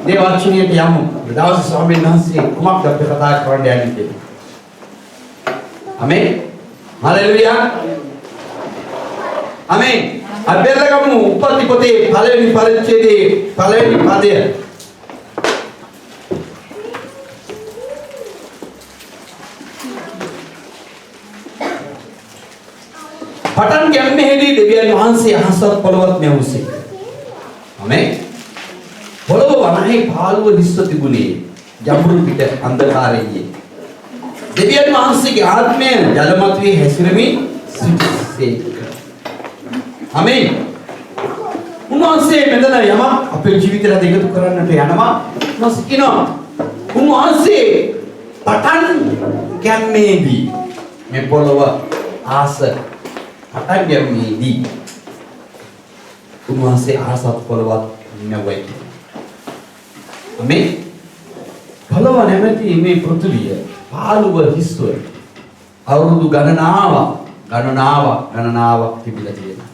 දේවාචනයට යමු. දවස් ස්වාමීන් වහන්සේ කුමක්ද අපිට කතා කරන්න යන්නේ කියලා. ආමේන්. හලෙලුයා. ආමේන්. අබ්බෙරගමු උපති පොතේ පළවෙනි පරිච්ඡේදයේ පළවෙනි පදය. පටන් ගැනීමේදී දෙවියන් වහන්සේ අහසත් පොළවත් මෙවුසේ. ආමේන්. පොළොව වනහේ පාළුව දිස්ව තිබුණේ ජඹුරු පිට අන්ධකාරයේ. දෙවියන් වහන්සේගේ ආත්මය ජල මතුවේ හැසිරෙමින් සිටිසේක. ආමේන්. උන්වහන්සේ මෙතන යමක් අපේ ජීවිතයට එකතු කරන්නට යනවා. උන්වහන්සේ කියනවා උන්වහන්සේ පටන් ගැනීමේදී මේ පොළොව ආස පටන් ගැනීමේදී උන්වහන්සේ ආසත් පොළොවත් නැවයි. මේ පොළොව නැමැති මේ පෘථිවිය පාළුව හිස්ව අවුරුදු ගණනාවක් තිබිලා තියෙනවා.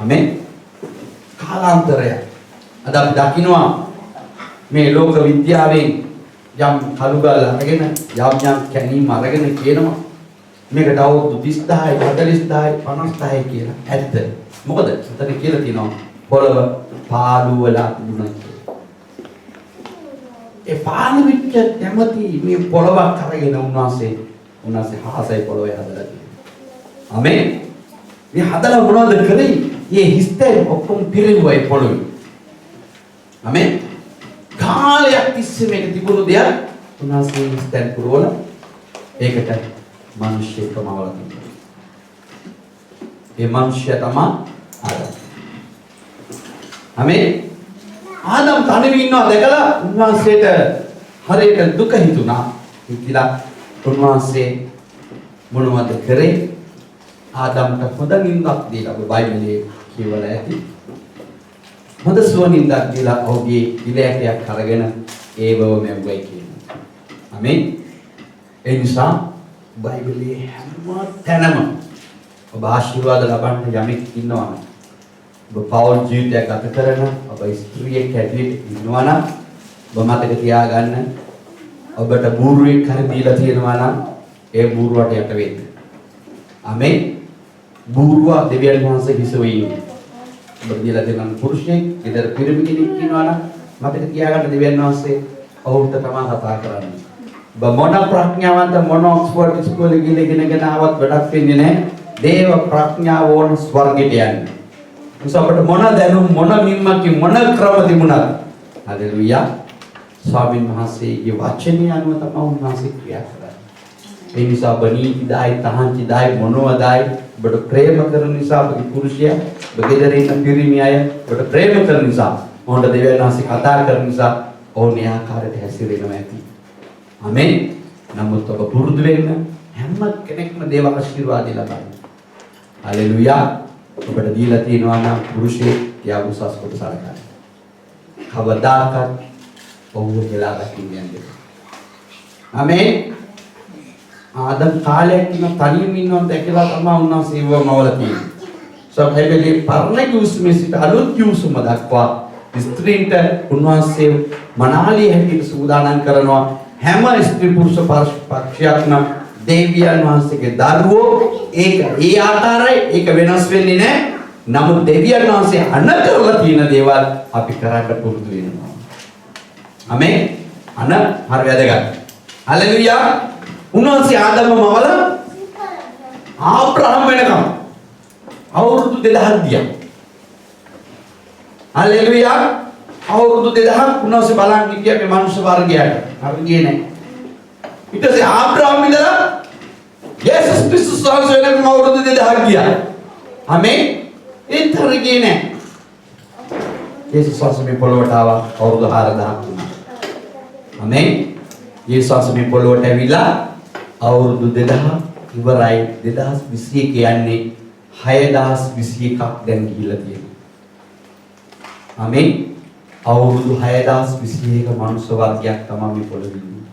ආමේන්. කාලාන්තරය අද අපි දකිනවා මේ ලෝක විද්‍යාවෙන් යම් කළුගල් අරගෙන යම් කැණීම් අරගෙන කියනවා මේකට අවුරුදු 30000යි 40000යි 50000යි කියලා. ඇත්ත. මොකද එතන කියලා තියෙනවා පොළොව පාළු වෙලා තිබුණා. ඒ පාළු වෙච්ච නැමැති මේ පොළොවක් අරගෙන උන්වහන්සේ හාසයි පොළොවේ හදලා තියෙනවා. ආමේන්. මේ හදලා මොනවද කරේ? මේ හිස්තේ ඔක්කොම පිරෙවයි පොළොවේ. ආමේන්. කාලයක් තිස්සේ මේක තිබුණු දෙයක් උන්වහන්සේ හිස්තෙන් පුරවල ඒකට මිනිස්සු ප්‍රමාවල තිබුණා. ඒ මිනිස්සු තමයි ආදම්. ආමේන්. ආදම් තනිව ඉන්නවා දැකලා උන්වහන්සේට හරියට දුක හිතුණා. ඉතිලා උන්වහන්සේ මොනවද කරේ? ආදම්ට හොඳ නින්දක් දීලා බයිබලයේ කියවලා ඇති. හොඳ සුවනින්දක් දීලා ඔහුගේ ඉලෑටයක් අරගෙන ඒවව මෙව්වයි කියනවා. ආමේන්. ඒ නිසා බයිබලයේ හැම තැනම ඔබ ආශිර්වාද ලබන්න යමෙක් ඉන්නවා නම් ඔබ පෞල් ජීවිතයක් ගත කරන ඔබ ස්ත්‍රියෙක් හැටියට ඉන්නවා නම් ඔබ මතක තියාගන්න ඔබට බූරුවෙක් හරි දීලා තියෙනවා නම් ඒ බූරුවට යට වෙන්න. ආමේන්. බූරුවා දෙවියන් වහන්සේ හිසෙවි. ඔබ දීලා දෙන පුරුෂයෙක් ඊතර පිරිමි කෙනෙක් ඉන්නවා නම් මතක තියාගන්න දෙවියන් වහන්සේ ඔවුන්ට තමයි කතා කරන්නේ. ඔබ මොන ප්‍රඥාවන්ත මොන ඔක්ස්ෆර්ඩ් ඉස්කෝලේ ගිහගෙන ආවත් වැඩක් වෙන්නේ නැහැ. දේව ප්‍රඥාව ඕන ස්වර්ගයට යන්නේ. අපට මොන දැනුම් මොන මිම්මකින් මොන ක්‍රම තිබුණත් හලෙලුයා ස්වාමීන් වහන්සේගේ වචනය අනුව තමයි උන්වහන්සේ ක්‍රියා කරන්නේ. ඒ නිසා බණීදායි තහංචිදායි මොනවදායි ඔබට ප්‍රේම කරන නිසා ඔබගේ පුරුෂයා ඔබගේ දරින පිරිමි අය ඔබට ප්‍රේම කරන නිසා මොහොත දෙවියන් වහන්සේ කතා කරන නිසා ඕනේ ආකාරයට හැසිරෙනවා ඇති. ආමේන්. නමුත් ඔබ පුරුදු වෙන්න හැම කෙනෙක්ම දේව ආශිර්වාද ලබන්න. හලෙලුයා. ඔබට දීලා තියෙනවා නම් පුරුෂයෙක් යා උසස් කොට සලකන්න. කවදාකවත් ඔව්ව කියලා දකින්නේ නැහැ. ආමේන්. ආදම් කාලයක් ඉන්න තනියම ඉන්නවා දැකලා තමයි උන්වහන්සේ වමවල තියෙන්නේ. සබ්හැබලි පරණ කිව්ස්මේ සිට අලුත් කිව්ස්ම දක්වා ස්ත්‍රීන්ට උන්වහන්සේ මනාලිය හැටියට සූදානම් කරනවා. හැම ස්ත්‍රී පුරුෂ පක්ෂයක්ම දෙවියන් වහන්සේගේ දරුවෝ ඒක ඒ ආකාරයි ඒක වෙනස් වෙන්නේ නැහැ. නමුත් දෙවියන් වහන්සේ අන කරලා තියෙන දේවල් අපි කරන්න පුරුදු වෙනවා. ආමේන්. අන හරි වැදගත්. හලෙලුයා. උන්වහන්සේ ආදම්ම මවල ආබ්‍රහම් වෙනකම් අවුරුදු 2000ක් ගියා. හලෙලුයා. අවුරුදු 2000ක් උන්වහන්සේ බලන් හිටියා මේ මනුෂ්‍ය වර්ගයට. හරි ගියේ නැහැ. ඊට පස්සේ ආබ්‍රහම් ඉඳලා යේසුස් ක්‍රිස්තුස් වහන්සේ වෙනකම් අවුරුදු 2000ක් ගියා. ආමේන්. ඒත් හරි ගියේ නැහැ. යේසුස් වහන්සේ මේ පොළොවට ආවා අවුරුදු 4000ක් වුණා. ආමේන්. යේසුස් වහන්සේ මේ පොළොවට ඇවිල්ලා අවුරුදු 2000 ඉවරයි. 2021 යන්නේ 6021ක් දැන් ගිහිල්ලා තියෙනවා. ආමේන්. අවුරුදු 6021 මනුෂ්‍ය වර්ගයක් තමයි මේ පොළොවේ ඉන්නේ.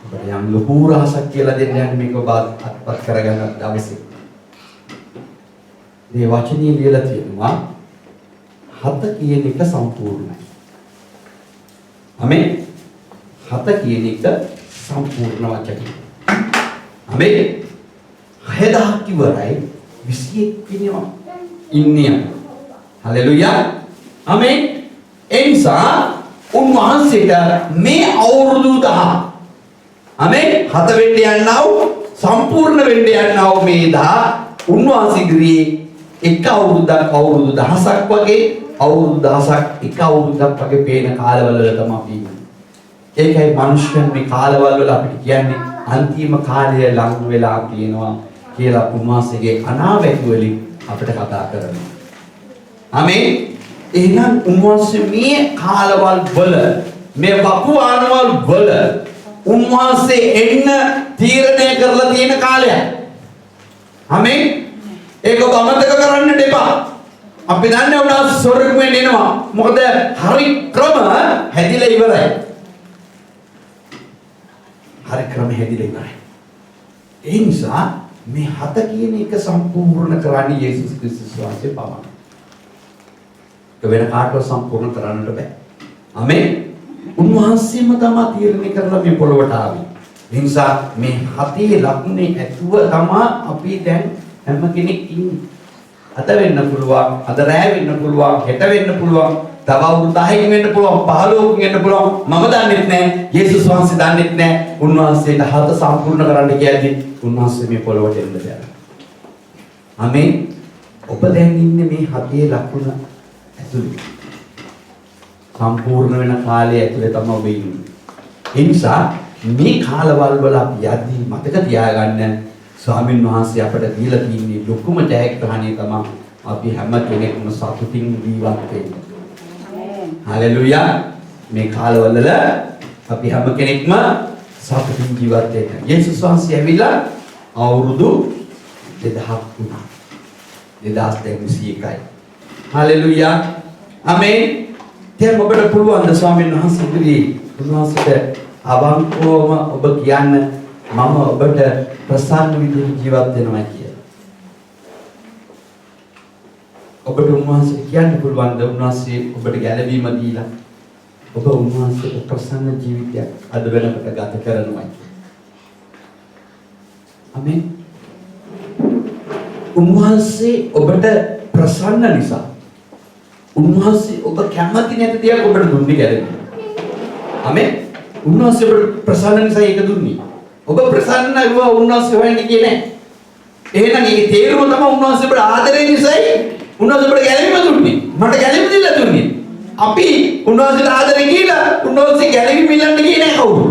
ඔබට යම් ලොකු රහසක් කියලා දෙන්න යන්නේ මේක ඔබ අත්පත් කරගන්න දවසේ. මේ වචනේ ලියලා තියෙනවා 7 කියන එක සම්පූර්ණයි. ආමේන්. 7 කියන එක සම්පූර්ණ වචනය. ආමේන්. 6000ක් ඉවරයි 21 ඉන්නේ. හලෙලුයා. ආමේන්. එනිසා උන්වහන්සේට මේ අවුරුදු 10 ආමේන් 7 වෙන්න යනවා සම්පූර්ණ වෙන්න යනවා මේ 10 උන්වහන්සේ ඉදිරියේ එක අවුරුද්දක් අවුරුදු 1000ක් වගේ අවුරුදු 1000ක් එක අවුරුද්දක් වගේ පේන කාලවල වල තමයි අපි ඉන්නේ. ඒකයි මිනිස්සුන් මේ කාලවල වල අපිට කියන්නේ අන්තිම කාලය ලඟ වෙලා කියනවා කියලා උන්වහන්සේගේ අනාවැකි වලින් අපිට කතා කරනවා. ආමේන්. එහෙනම් උන්වහන්සේ මේ කාලවල වල මේ වකුවානවල වල උන්වහන්සේ එන්න තීරණය කරලා තියෙන කාලයක්. ආමේන්. ඒක ඔබ අමතක කරන්න දෙපා. අපි දන්නේ උන්වහන්සේ ස්වර්ගෙන් එනවා. මොකද හරි ක්‍රම හැදිලා ඉවරයි. හරි ක්‍රම හැදිලා ඉවරයි. ඒ නිසා මේ 7 කියන එක සම්පූර්ණ කරන්නේ යේසුස් ක්‍රිස්තුස් වහන්සේ පමණයි. වෙන කාටවත් සම්පූර්ණ කරන්නට බෑ. ආමේන්. උන්වහන්සේම තමයි තීරණය කරලා මේ පොළොවට ආවේ. ඒ නිසා මේ 7 ලකුණේ ඇතුව තමයි අපි දැන් හැම කෙනෙක් ඉන්නේ. අද වෙන්න පුළුවන්, අද රැ වෙන්න පුළුවන්, හෙට වෙන්න පුළුවන්, තව අවුරුදු 10කින් වෙන්න පුළුවන්, 15කින් වෙන්න පුළුවන්. මම දන්නෙත් නෑ. යේසුස් වහන්සේ දන්නෙත් නෑ. උන්වහන්සේට 7 සම්පූර්ණ කරන්න කියද්දි උන්වහන්සේ මේ පොළොවට එන්න බෑ. ආමේන්. ඔබ දැන් ඉන්නේ මේ 7 ලකුණ ඇතුළේ. සම්පූර්ණ වෙන කාලය ඇතුළේ තමයි ඔබ ඉන්නේ. ඒ නිසා මේ කාලවල වල අපි යද්දී මතක තියාගන්න ස්වාමින් වහන්සේ අපට දීලා තියෙන ලොකුම ජයග්‍රහණය තමයි අපි හැම කෙනෙක්ම සතුටින් ජීවත් වෙන්න. හලෙලුයා. මේ කාලවල අපි හැම කෙනෙක්ම සතුටින් ජීවත් වෙන්න. යේසුස් වහන්සේ ඇවිල්ලා අවුරුදු 2000ක් වුණා. 2021යි. හලෙලුයා. ආමේන්. දැන් ඔබට පුළුවන් ද ස්වාමීන් වහන්සේ ඉදිරියේ උන්වහන්සේට අවංකවම ඔබ කියන්න මම ඔබට ප්‍රසන්න විදිහට ජීවත් වෙනවා කියලා. ඔබට උන්වහන්සේට කියන්න පුළුවන් ද උන්වහන්සේ ඔබට ගැළවීම දීලා ඔබ උන්වහන්සේට ප්‍රසන්න ජීවිතයක් අද වෙනකොට ගත කරනවා කියලා. ආමේන්. උන්වහන්සේ ඔබට ප්‍රසන්න නිසා උන්වහන්සේ ඔබ කැමති නැති දේක් ඔබට දුන්නේ ගැලවීම. ආමේන්. උන්වහන්සේ ඔබට ප්‍රසන්න නිසා ඒක දුන්නේ. ඔබ ප්‍රසන්න වුණා උන්වහන්සේ හොයන්නේ කියන්නේ. එහෙනම් ඒකේ තේරුම තමයි උන්වහන්සේ ඔබට ආදරය නිසායි උන්වහන්සේ ඔබට ගැලවීම දුන්නේ. මට ගැලවීම දීලා දුන්නේ. අපි උන්වහන්සේට ආදරය කියලා උන්වහන්සේ ගැලවීම ඉල්ලන්න ගියේ නැහැ කවුරු.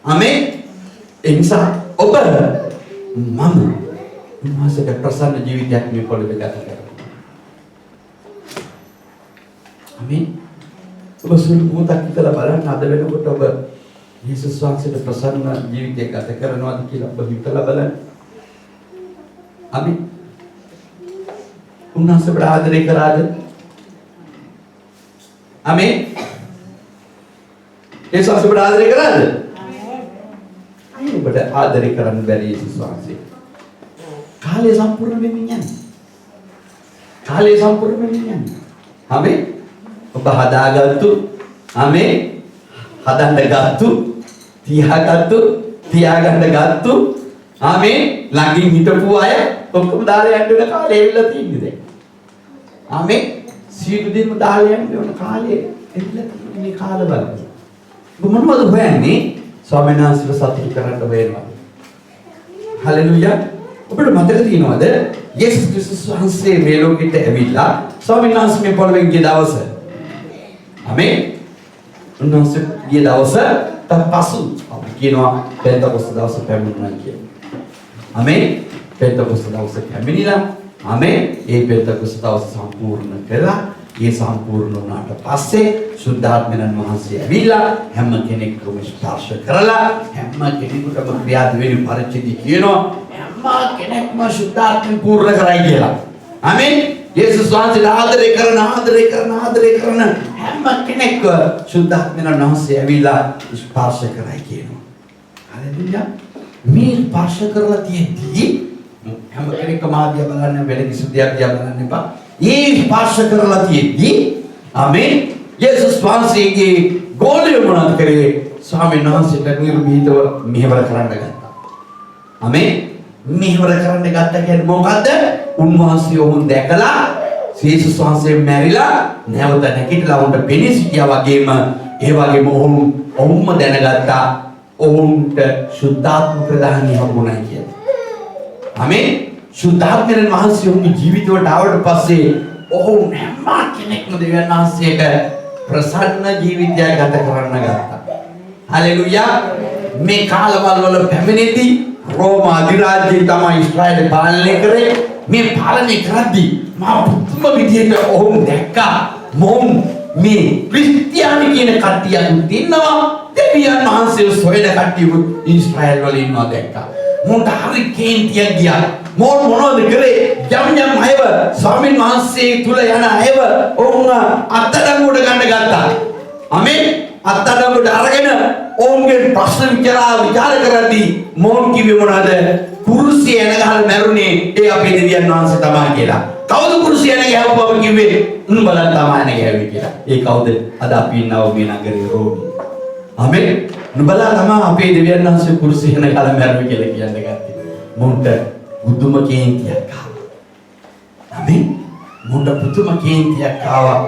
ආමේන්. ඒ නිසා ඔබ මම උන්වහන්සේට ප්‍රසන්න ජීවිතයක් මේ පොළොවේ ගත කරනවා. ආමේන්. ඔබ සුළු මොහොතක් ඉඳලා බලන්න අද වෙනකොට ඔබ යේසුස් වහන්සේට ප්‍රසන්න ජීවිතයක් ගත කරනවාද කියලා ඔබ හිතලා බලන්න. ආමේන්. උන්වහන්සේට ආදරය කරාද? ආමේන්. යේසුස් වහන්සේට ආදරය කරාද? ආමේන්. ඔබට ආදරය කරන්න බැරි යේසුස් වහන්සේ. කාලය සම්පූර්ණ වෙමින් යන්නේ. කාලය සම්පූර්ණ වෙමින් යන්නේ. ආමේන්. ඔබ හදාගත්තු ආමේන් හදන්න ගත්තු තියාගන්න ගත්තු ආමේ ළඟින් හිටපු අය ඔක්කොම දාලා යන්න වෙන කාලේ ඇවිල්ලා තියෙන්නේ දැන්. ආමේ සීතු දෙන්න දාලා යන්න වෙන කාලේ ඇවිල්ලා තියෙන්නේ මේ කාල බලන්න. මොනවද හොයන්නේ? ස්වාමීන් වහන්සේව සතුටු කරන්න හොයනවා. හලෙලූයා. ඔබට මතක තියෙනවද? යේසුස් ක්‍රිස්තුස් වහන්සේ මේ ලෝකෙට ඇවිල්ලා ස්වාමීන් වහන්සේ මේ පොළවෙන් ගිය දවස. ආමේ. උන්වහන්සේ ගිය දවස පසු අපි කියනවා පෙන්තකොස්ත දවස පැමිණුණා කියලා. ආමේ. පෙන්තකොස්ත දවස පැමිණිලා ආමේ. ඒ පෙන්තකොස්ත දවස සම්පූර්ණ කළා. ඒ සම්පූර්ණ වුණාට පස්සේ සුද්ධාත්මයන් වහන්සේ ඇවිල්ලා හැම කෙනෙක්ම ස්පර්ශ කරලා හැම කෙනෙකුටම ක්‍රියාත්මක වෙන පරිච්ඡේදය කියනවා හැම කෙනෙක්ම සුද්ධාත්මයෙන් පූර්ණ කරයි කියලා. ආමේන්. යේසුස් වහන්සේ ආදරය කරන හැම කෙනෙක්ව සුද්ධාත්මයන් වහන්සේ ඇවිල්ලා ස්පර්ශ කරයි කියනවා. හalleluya. මේ ස්පර්ශ කරලා තියෙද්දි හැම කෙනෙක්ම ආදියා බලන්න වෙන කිසි දෙයක් දිහා බලන්න එපා. ये स्पर्श करला थी आमें यीशु स्वांसीगे गोले मनात करे स्वामी वහන්සේ නිර්භීතව මෙහෙවර කරන්න ගත්තා. ආමේ මෙහෙවර කරන්න ගත්තා කියන්නේ මොකද්ද? උන්වහන්සේ වුන් දැකලා යේසුස් වහන්සේ මැරිලා නැවත නැගිටලා උන්ට පෙනී සිටියා වගේම ඒ වගේම ඔවුන්ම දැනගත්තා ඔවුන්ට ශුද්ධාත්ම ප්‍රදානය හම්බුණා කියලා. ආමේ සුද්ධාත්මයන් වහන්සේ උන්ගේ ජීවිතවලට ආවට පස්සේ ඔවුන් හැම කෙනෙක්ම දෙවියන් වහන්සේට ප්‍රසන්න ජීවිතයක් ගත කරන්න ගත්තා. හalleluya. මේ කාලවල වල පැමිණෙද්දී රෝම අධිරාජ්‍යය තමයි ඊශ්‍රායල පාලනය කරේ. මේ පාලනය කරද්දී මා පුදුම විදියට ඔවුන් දැක්කා මොම් මේ ක්‍රිස්තියානි කියන කට්ටියක් ඉන්නවා දෙවියන් වහන්සේ සොයන කට්ටිය ඊශ්‍රායල වල ඉන්නවා දැක්කා. මොන්ට හරි කේන්තියක් ගියා. මොනවද කරේ? යම් අයව ස්වාමීන් වහන්සේ තුල යන අයව ඔවුන් අත්අඩංගුවට ගන්න ගත්තා. ආමේන්. අත්අඩංගුවට අරගෙන ඔවුන්ගේ ප්‍රශ්න විචාර කරද්දී මොන් කිව්වේ මොනවද? කුරුසිය එන ගහලා මැරුණේ ඒ අපේ දෙවියන් වහන්සේ තමයි කියලා. කවුද කුරුසිය එන ගහපුවම කිව්වේ? උන්බලන් තමයි ගෑවේ කියලා. ඒ කවුද? අද අපි ඉන්නව මේ නගරේ රෝමි. ආමේන්. උන්බලන් තමයි අපේ දෙවියන් වහන්සේ කුරුසිය එන ගහලා මැරුවේ කියලා කියන්නේ ගත්තේ. මොන්ට බුදුම කේන්තියක් ආවා. ආමේන්. මොන්ට බුදුම කේන්තියක් ආවා.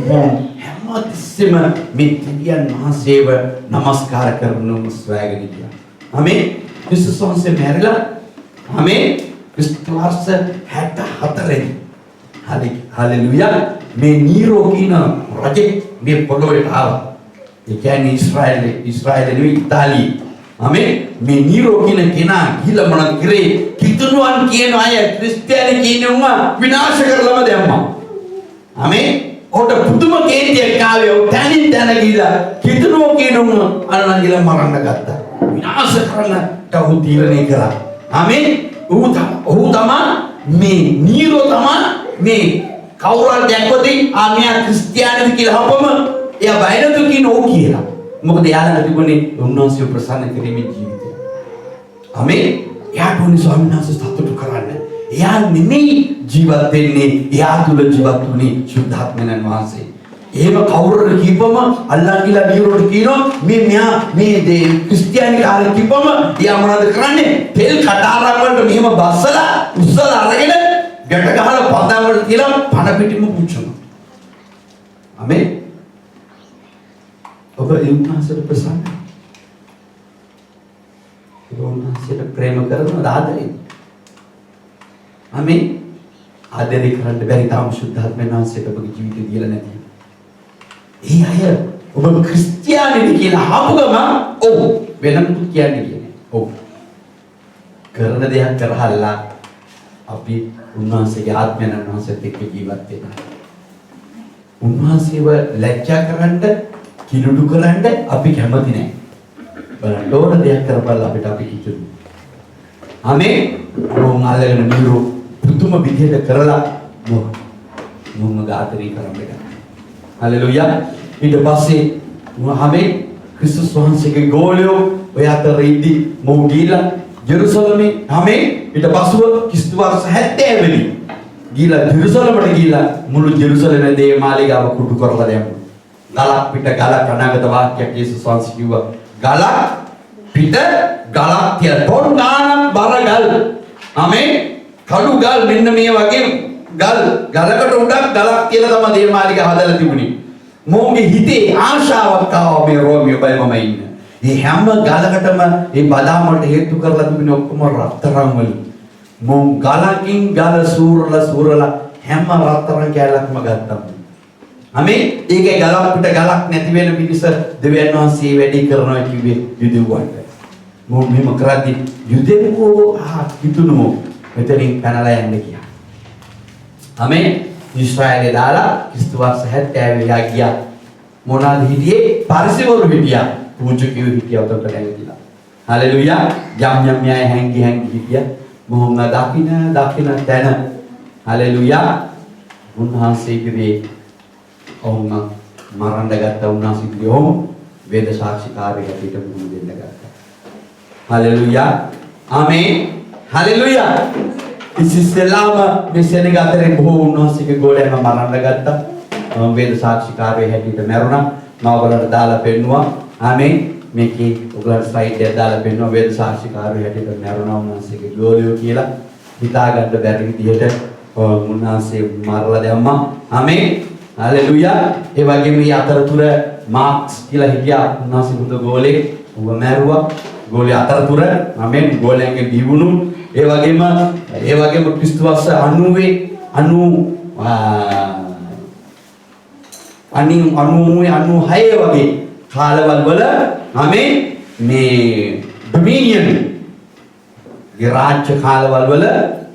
මොන් හැමතිස්සෙම මේ දෙවියන් වහන්සේව নমස්කාර කරනු ස්වයගෙන ගියා. ආමේන්. ක්‍රිස්තුස් වහන්සේ මැරිලා ආමේන්. ක්‍රිස්තුස් 64 හalleluya. මේ නීරෝ කියන රජෙක් මේ පොළොවට ආවා. ඒ කියන්නේ ඊශ්‍රායල නෙවෙයි ඉතාලිය. ආමේන්. මේ නීරෝ කියන කෙනා ගිහලා මොනවද කරේ? කිතුණුවන් කියන අය ක්‍රිස්තියානි කියනවා විනාශ කරලම දැම්මා. ආමේන්. ඔට පුදුම කේන්තියක් ආවේ. තැනින් තැන ගිහලා කිතුණුව කියනවා අරන් ගිහලා මරන්න ගත්තා. විනාශ කරන්නට උ තීරණය කරා. ආමේන්. ඔහු තමයි මේ නීරෝ තමයි මේ කවුරුන් දැක්කොත් ආමියා ක්‍රිස්තියානිද කියලා හපම එයා බයනතු කියන ඕ කියලා. මොකද එයාලා තිබුණේ උන්වහන්සේ ප්‍රසන්න කිරීමේ ජීවිතය. ආමේන්. එයාට උනි ස්වාමීන් වහන්සේ සතුටු කරන්න. එයා නෙමෙයි ජීවත් වෙන්නේ. එයා තුල ජීවත් වුණේ සුද්ධාත්මයන් වහන්සේ. එහෙම කවුරුර කීපම අල්ලා කියලා නීරෝට කියනවා මෙයා මේ ක්‍රිස්තියානි කාලේ කීපම එයා මොනවද කරන්නේ? තෙල් කටාරම් වලට මෙහෙම බස්සලා උස්සලා අරගෙන ගැට ගහලා පදම් වලට තියලා පණ පිටින්ම පුච්චනවා. ආමේන්. ඔබ උන්වහන්සේට ප්‍රසන්නයි. ඔබ උන්වහන්සේට ප්‍රේම කරනවද ආදරේ? ආමේන්. ආදරේ කරන්න බැරි තාම සුද්ධාත්මයන් වහන්සේට ඔබගේ ජීවිතේ දීලා නැති. ඒ අය ඔබ ක්‍රිස්තියානිද කියලා ආපු ගමන් ඔව් වෙනම කියන්නේ. ඔව්. කරන දෙයක් කරහල්ලා අපි උන්වහන්සේගේ ආත්මයන් වහන්සේත් එක්ක ජීවත් වෙනවා. උන්වහන්සේව ලැජ්ජා කරන්න කිලුඩු කරන්න අපි කැමති නැහැ. බලන්න ඕන දෙයක් කරපල්ලා අපිට අපි කිතුරු. ආමේන්. මොන් අල්ලගෙන නිරෝ පුදුම විදිහට කරලා මොන් ගාතරී කරන්න ගත්තා. හalleluya. ඊට පස්සේ ආමේන්. ක්‍රිස්තුස් වහන්සේගේ ගෝලයෝ ඔය අතර ඉදි මොන් ගිහිලා ජෙරුසලමේ ආමේන්. ඊට පස්සුව ක්‍රිස්තු වර්ෂ 70 වෙනි ගිහිලා ජෙරුසලමට ගිහිලා මුළු ජෙරුසලමේ දේවාලයව කුඩු කරලා දැම්මා. ගලක් පිට ගලක් අනාගත වාක්‍යයක් යේසුස් වහන්සේ කිව්වා. ගලක් පිට ගලක් තියලා ටොන් ගානක් බර ගල්. ආමේ කළු ගල් මෙන්න මේ වගේ ගලකට උඩක් ගලක් තියලා තමයි දේවාලික හදලා තිබුණේ. මොහුගේ හිතේ ආශාවක් ආවා මේ රෝමියෝ බයි මම ඉන්න. මේ හැම ගලකටම මේ බදාම වලට හේතු කරලා තිබුණේ ඔක්කොම රත්තරන් වලින්. මොහු ගලකින් ගල සූරලා හැම රත්තරන් කෑල්ලක්ම ගත්තා. අමේ ඒකේ ගලක් පිට ගලක් නැති වෙන පිණිස දෙවියන් වහන්සේ වැඩි කරනවා කිව්වේ යුදෙව්වට. මොහු මෙහෙම කරද්දී යුදෙව්වෝ හිතුණු මෙතනින් පැනලා යන්න කියලා. අමේ ඉස්රායලේ දාලා ක්‍රිස්තු වර්ෂ 70 ගියා. මොනවාද හිටියේ? පරිසවරු හිටියා. පූජකයෝ හිටියා උතට ඇවිදලා. හලෙලූයා. යම් අය හැංගි හිටියා. මොහොම දකින්න තැන. හලෙලූයා. උන්වහන්සේගේ ඔවුන් මරන්න ගත්ත උන්වහන්සේගේ ඔවුන් වේද සාක්ෂිකාරයෙක් හැටියට මුහුණ දෙන්න ගත්තා. හලෙලූයා. ආමේන්. හලෙලූයා. ඉතිසලාම මේ සෙනග අතරේ බොහෝ උන්වහන්සේගේ ගෝලයන්ව මරන්න ගත්තා. වේද සාක්ෂිකාරයෙක් හැටියට මැරුණා. මම ඔයගලන්ට දාලා පෙන්නුවා. ආමේන්. මේකේ ඔයගලන්ට ස්ලයිඩ් එකක් දාලා පෙන්නුවා වේද සාක්ෂිකාරයෙක් හැටියට මැරුණා උන්වහන්සේගේ ගෝලියෝ කියලා. හිතා ගන්න බැරි විදිහට උන්වහන්සේ මරලා දැම්මා. ආමේන්. හලෙලූයා. ඒ වගේම මේ අතරතුර මාක්ස් කියලා හිටියා උන්වහන්සේ බුදු ගෝලේ. ඌව මැරුවා. ගෝලේ අතරතුර ආමේන්. ගෝලයන්ගේ දිවුණු ඒ වගේම ක්‍රිස්තු වර්ෂ 96 වගේ කාලවල වල ආමේන් මේ ඩොමිනියන් ගිරාජ්‍ය කාලවල වල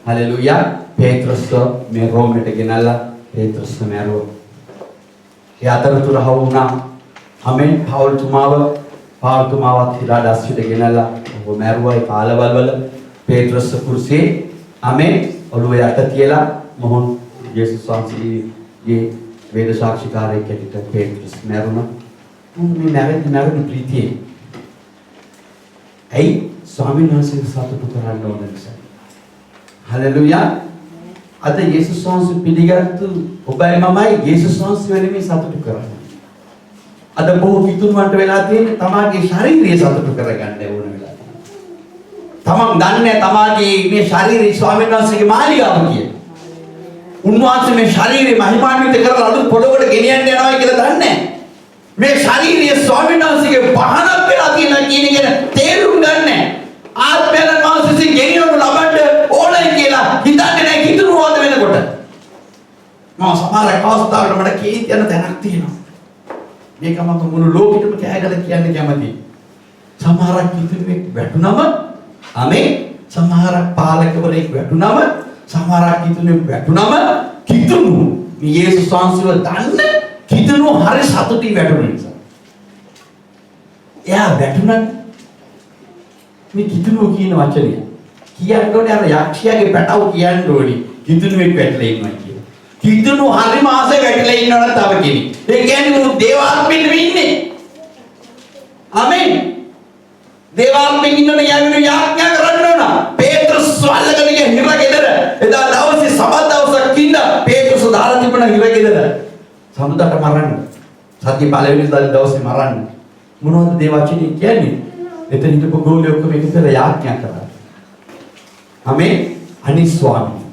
හලෙලූයා පේත්‍රස් මේ රෝමයට ගෙනල්ලා පේත්‍රස් මැරුවා. ඒ අතරතුර හවුණා ආමේන් පවුල් තුමාවත් හිරාඩස්සිට ගෙනල්ලා ඔබ මැරුවා. ඒ කාලවල වල පේත්‍රස් කුරුසේ ආමේන් ඔළුව යට තියලා මොහොන් යේසුස් වහන්සේගේ වේද සාක්ෂිකාරයෙක් හැටියට පේත්‍රස් මැරුණා. මේ නැරෙන ප්‍රීතිය. ඇයි ස්වාමීන් වහන්සේ සතුටු කරන්න ඕන නිසා. හලෙලූයා. අද යේසුස් වහන්සේ පිළිගත්තු ඔබයි මමයි යේසුස් වහන්සේ වෙනුවෙන් සතුටු කරන්නේ. අද බොහෝ කිතුන්වන්ට වෙලා තියෙන්නේ තමාගේ ශාරීරිය සතුටු කරගන්න ඕන වෙලා. තමන් දන්නේ තමාගේ මේ ශාරීරික ස්වාමීන් වහන්සේගේ මාලිගාව කියලා. උන්වහන්සේ මේ ශාරීරිය මහිමාන්විත කරලා අලුත් පොළොවට ගෙනියන්න යනවා කියලා දන්නේ නැහැ. මේ ශාරීරිය ස්වාමීන් වහන්සේගේ පහනක් වෙලා තියෙනවා කියන එක තේරුම් ගන්න නැහැ. ආත්මයන් වහන්සේ ගෙනියනු ලබන්න ඕනේ කියලා හිතන්නේ නැහැ කිතුනුවද වෙනකොට. මම සමහර අවස්ථාවල මට කීිත යන තැනක් තියෙනවා. මේක මම මුළු ලෝකෙටම කෑගලා කියන්න කැමතියි. සමහරක් කිතුනුවෙක් වැටුනම ආමේන්. සමහරක් පාලකවරයෙක් වැටුනම සමහරක් කිතුනුවෙක් වැටුනම කිතුනු මේ යේසුස් වහන්සේව දන්න කිතුනු හරි සතුටින් වැටුන නිසා. එයා වැටුණත් මේ කිතුනු කියන වචනය කියන්න ඕනේ අර යක්ෂයාගේ පැටව කියන්න ඕනේ කිතුනුවෙක් වැටලා ඉන්නවා කියලා. කිතුනු හරිම ආසෙ වැටලා ඉන්නවනම් තව කෙනෙක්. ඒ කියන්නේ උන් දේවාත්මෙන්න ඉන්නේ. ආමේන්. දේවාත්මෙන් ඉන්නවනේ යන්නේ යාඥා කරන්න ඕන. පේත්‍රස් වල්ලගෙන ගිය හිරගෙදර. එදා දවසේ සබත් දවසක් ඉන්න පේත්‍රස් දාලා තිබුණ හිරගෙදර. සමුදට මරන්න. සත්‍ය පළවෙනි දවසේ මරන්න. මොනවද දේවචනේ කියන්නේ? එතන හිටපු ගෝලිය ඔක්කොම එකතර යාඥා කරා. ආමේන්. අනිත් ස්වාමී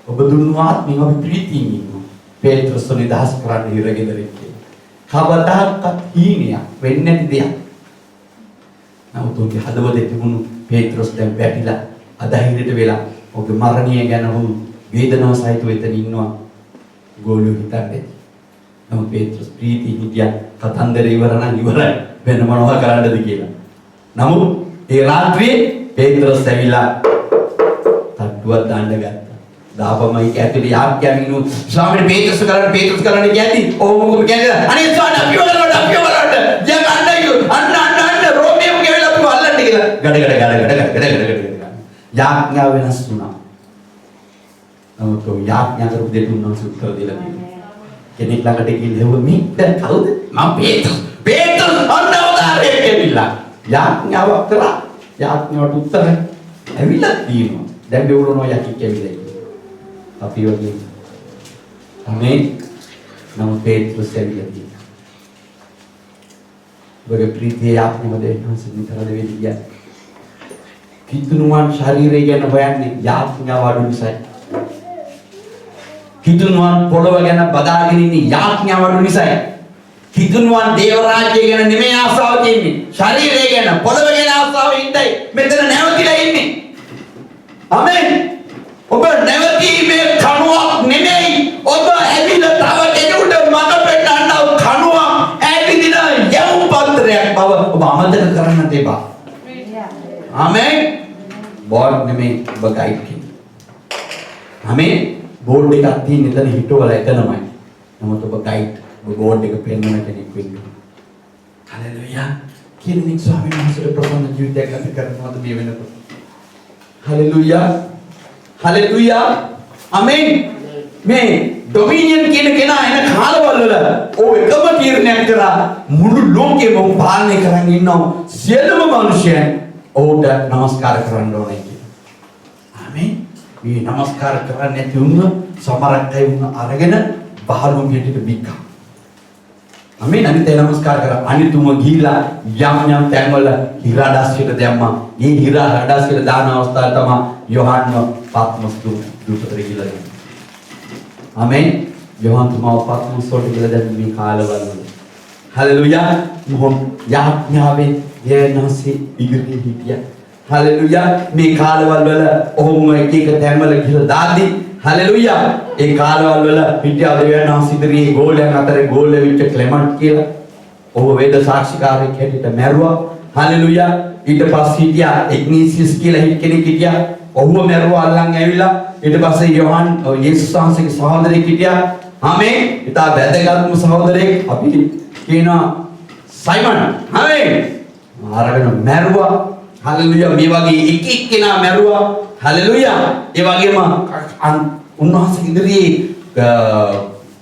ඔබ දුන්නාත් මම ප්‍රීතියින් ඉන්නවා. පේත්‍රස් නිදහස් කරන්න හිරගෙදර කියලා. කවදාකවත් හීනයක් වෙන්නේ නැති දෙයක්. නමුත් ඔහුගේ හදවතේ තිබුණු පේත්‍රස් දැන් වැටිලා අධෛර්යයට වෙලා ඔහුගේ මරණිය ගැන ඔහු වේදනාව සහිතව එතන ඉන්නවා. ගෝලියෝ හිතන්නේ. නමුත් පේත්‍රස් ප්‍රීති හිටියා කතන්දර ඉවර නම් ඉවරයි. වෙන මොනවා කරන්නද කියලා. නමුත් ඒ රාත්‍රියේ පේත්‍රස් ඇවිල්ලා තට්ටුවක් දාන්න ගත්තා. දාපමයි කැටලි යාක්‍යමිනු ස්වාමීන් පේත්‍රස් කරන්න කියති. ඔහු මොකද කියන්නේ? අනේ ස්වාමීන් අපි වලට යන් අන්න රෝමියෝ කියලා අපි වල්ලන්න කියලා. ගඩ යාඥා වෙනස් වුණා. නමුත් යාඥා කරපු දෙයක් උන්වහන්සේ උත්තර දීලා තියෙනවා. කෙනෙක් ළඟට ගිහින් මෙන්න කවුද? මම පේත්‍රස් අන්නවදාරේ කියලා. යාඥාවක් කරා. යාඥාවට උත්තර ඇවිල්ලා තියෙනවා. දැන් දෙවුරනවා යකෙක් ඇවිල්ලා. අපි වගේ. ආමේන්. නමුත් පේත්‍රස් ඇවිල්ලා තියෙනවා. ඔබගේ ප්‍රීතිය යාඥාව දෙන්නස නිතර දෙවියන්. කිතුණුවන් ශරීරය ගැන හොයන්නේ යාඥාව අඩු නිසායි. කිතුණුවන් පොළව ගැන බදාගෙන ඉන්නේ යාඥාව අඩු නිසායි. කිතුණුවන් දේව රාජ්‍යය ගැන නෙමෙයි ආසාව තියෙන්නේ. ශරීරය ගැන පොළව ගැන ආසාව ඉඳයි මෙතන නැවතිලා ඉන්නේ. ආමෙන්. ඔබ නැවතීමේ කණුවක් නෙමෙයි. ඔබ ඇවිල්ලා තව කෙනෙකුට මඟ පෙන්නන්නව කණුවක් ඇවිදින යම් පත්‍රයක් බව ඔබ අමතක කරන්න තේපා. ආමෙන්. බෝඩ් නෙමෙයි ඔබ ගයිඩ් කෙනෙක්. ආමෙන්. බෝඩ් එකක් තියෙන එතන හිටවල එතනමයි. නමුත් ඔබ ගයිඩ් ඔබ බෝඩ් එක පෙන්වන කෙනෙක් වෙන්න. හලෙලුයා. කෙනෙක් ස්වාමීන් වහන්සේට ප්‍රසන්න ජීවිතයක් ගත කරනවාද මේ වෙනකොට? හලෙලුයා. හලෙලුයා. ආමෙන්. මේ ඩොමිනියන් කියන කෙනා එන කාලවල වල ඔව් එකම තීරණයක් කරා මුළු ලෝකෙම පාලනය කරන් ඉන්නව සියලුම මිනිසයන් ඔව්ට නමස්කාර කරන්න ඕනේ කියලා. ආමෙන්. මේ නමස්කාර කරන්නේ නැති වුණ සමරක් අය වුණ අරගෙන බහලුම් පිටිට බික්කා. ආමෙන්. අනිත් අය නමස්කාර කරා. අනිතුම ගිහිලා යම් තැන්වල හිරා ඩස්සියට දැම්මා. මේ හිරා ඩස්සියට දාන අවස්ථාව තමයි යොහන්න පාත්මස් දුපතර කියලා දෙන්නේ. ආමෙන්. යොහන් තුමාව පාත්මස් වලට කියලා දැන් මේ කාලවල. හලෙලුයා. මොහොන් යාඥාවෙන් යනසි ඉගිරි හිටියා. හලෙලුයා. මේ කාලවල වල ඔහොම එක තැන්වල ගිහලා දාදී හලෙලුයා. ඒ කාලවල වල හිටියා දෙවියන් සිදරියේ ගෝලයන් අතරේ ගෝල වෙච්ච ක්ලෙමන්ට් කියලා. ඔහු වේද සාක්ෂිකාරයෙක් හැටියට මැරුවා. හලෙලුයා. ඊට පස්සේ හිටියා ඉග්නීසියස් කියලා කෙනෙක් හිටියා. ඔහුව මැරුවා අල්ලන් ඇවිල්ලා. ඊට පස්සේ යොහන් යේසුස් වහන්සේගේ සහෝදරයෙක් හිටියා. ආමෙන්. ඉතා වැදගත්ම සහෝදරයෙක් අපි කියනවා සයිමන්. ආමෙන්. ආරගෙන මැරුවා. හලෙලුයා. මේ වගේ එක එක්කෙනා මැරුවා. හලෙලුයා. ඒ වගේම උන්වහන්සේ ඉදිරියේ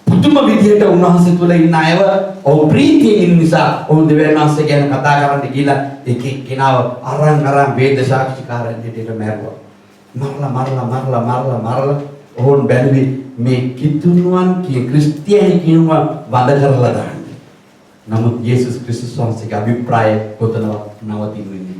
පුදුම විදියට උන්වහන්සේ තුල ඉන්න අයව ඔව් ප්‍රීතියෙන් ඉන්න නිසා ඔව් දෙවියන් වහන්සේ ගැන කතා කරන්න ගිහිලා එක එක්කෙනාව අරන් වේද සාක්ෂිකාරයන් දෙයට මැරුවා. මරලා ඔවුන් බැලුවේ මේ කිතුණුවන් ක්‍රිස්තියානි කියනවා වද කරලා දාන්න. නමුත් යේසුස් ක්‍රිස්තුස් වහන්සේගේ අභිප්‍රාය කොතනවත් නවතින්නේ.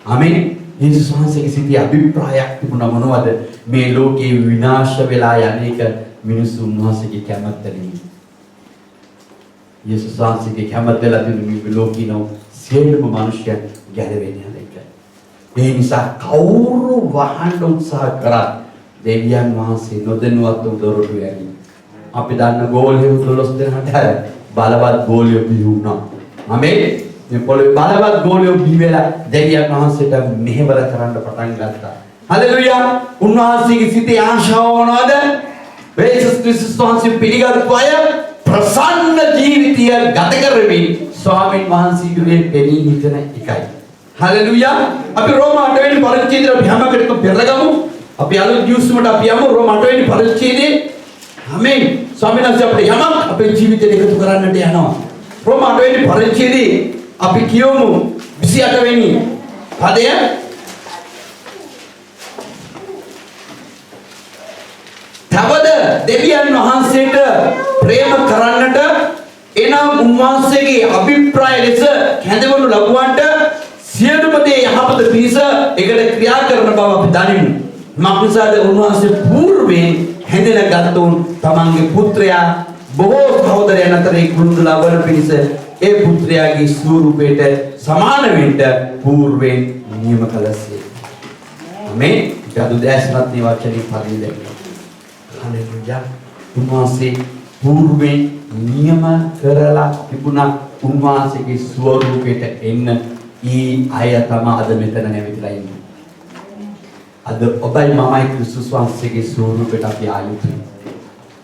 ආමෙන්. යේසුස් වහන්සේගේ සිටි අභිප්‍රායක් තිබුණා මොනවද? මේ ලෝකේ විනාශ වෙලා යන්නේක මිනිසුන් වහන්සේගේ කැමැත්ත නෙමෙයි. යේසුස් වහන්සේගේ කැමැත්ත වෙලා තිබුණු මේ ලෝකිනෝ සියලුම මිනිස්යන් ගැලවෙන්නේ නැහැ. ඒ නිසා කවුරු වහන්න උත්සාහ කරා දෙවියන් වහන්සේ නොදැනුවත්ව දොරටු ඇරි. අපි දන්න ගෝලියෝ 12 දෙනාට බලවත් ගෝලියෝ බිහි වුණා. ආමෙන්. මේ පොළොවේ බලවත් ගෝලියෝ බිහි වෙලා දෙවියන් වහන්සේට මෙහෙවර කරන්න පටන් ගත්තා. හලෙලුයා. උන්වහන්සේගේ සිතේ ආශාව මොනවද? යේසුස් ක්‍රිස්තුස් වහන්සේ පිළිගත්තු අය ප්‍රසන්න ජීවිතය ගත කරමින් ස්වාමීන් වහන්සේ ඉදිරියේ පෙනී හිටන එකයි. හලෙලුයා. අපි රෝම 8 වෙනි පරිච්ඡේදය අපි හැමකටම පෙරගමු. අපි අලුත් නිවුස්මට අපි යමු රෝම 8 වෙනි පරිච්ඡේදයේ. ආමෙන්. ස්වාමීන් වහන්සේ අපිට යමක් අපේ ජීවිතයට එකතු කරන්නට යනවා. රෝම 8 වෙනි පරිච්ඡේදයේ අපි කියමු 28 වෙනි පදය. තවද දෙවියන් වහන්සේට ප්‍රේම කරන්නට එනම් උන්වහන්සේගේ අභිප්‍රාය ලෙස හැඳවනු ලබුවන්ට සියලුම දේ යහපත පිණිස ඒකට ක්‍රියා කරන බව අපි දනිමු. මක්නිසාද උන්වහන්සේ పూర్වයෙන් හැඳිනගත්තුන් තමන්ගේ පුත්‍රයා බොහෝ සහෝදරයන් අතරේ කුරුඳු ලබන පිණිස ඒ පුත්‍රයාගේ ස්වරූපයට සමාන වෙන්න పూర్වයෙන් නියම කළසේ. ආමෙන්. ජාදු දැස්නත් මේ වචනේ පරිදි. හලෙලුයා. උන්වහන්සේ పూర్වයෙන් නියම කරලා තිබුණා උන්වහන්සේගේ ස්වරූපයට එන්න. ඊ අය තමයි අද මෙතන නැවිලා ඉන්නේ. අද ඔබයි මමයි ක්‍රිස්තුස් වහන්සේගේ ස්වරූපයට අපි ආයුතුයි.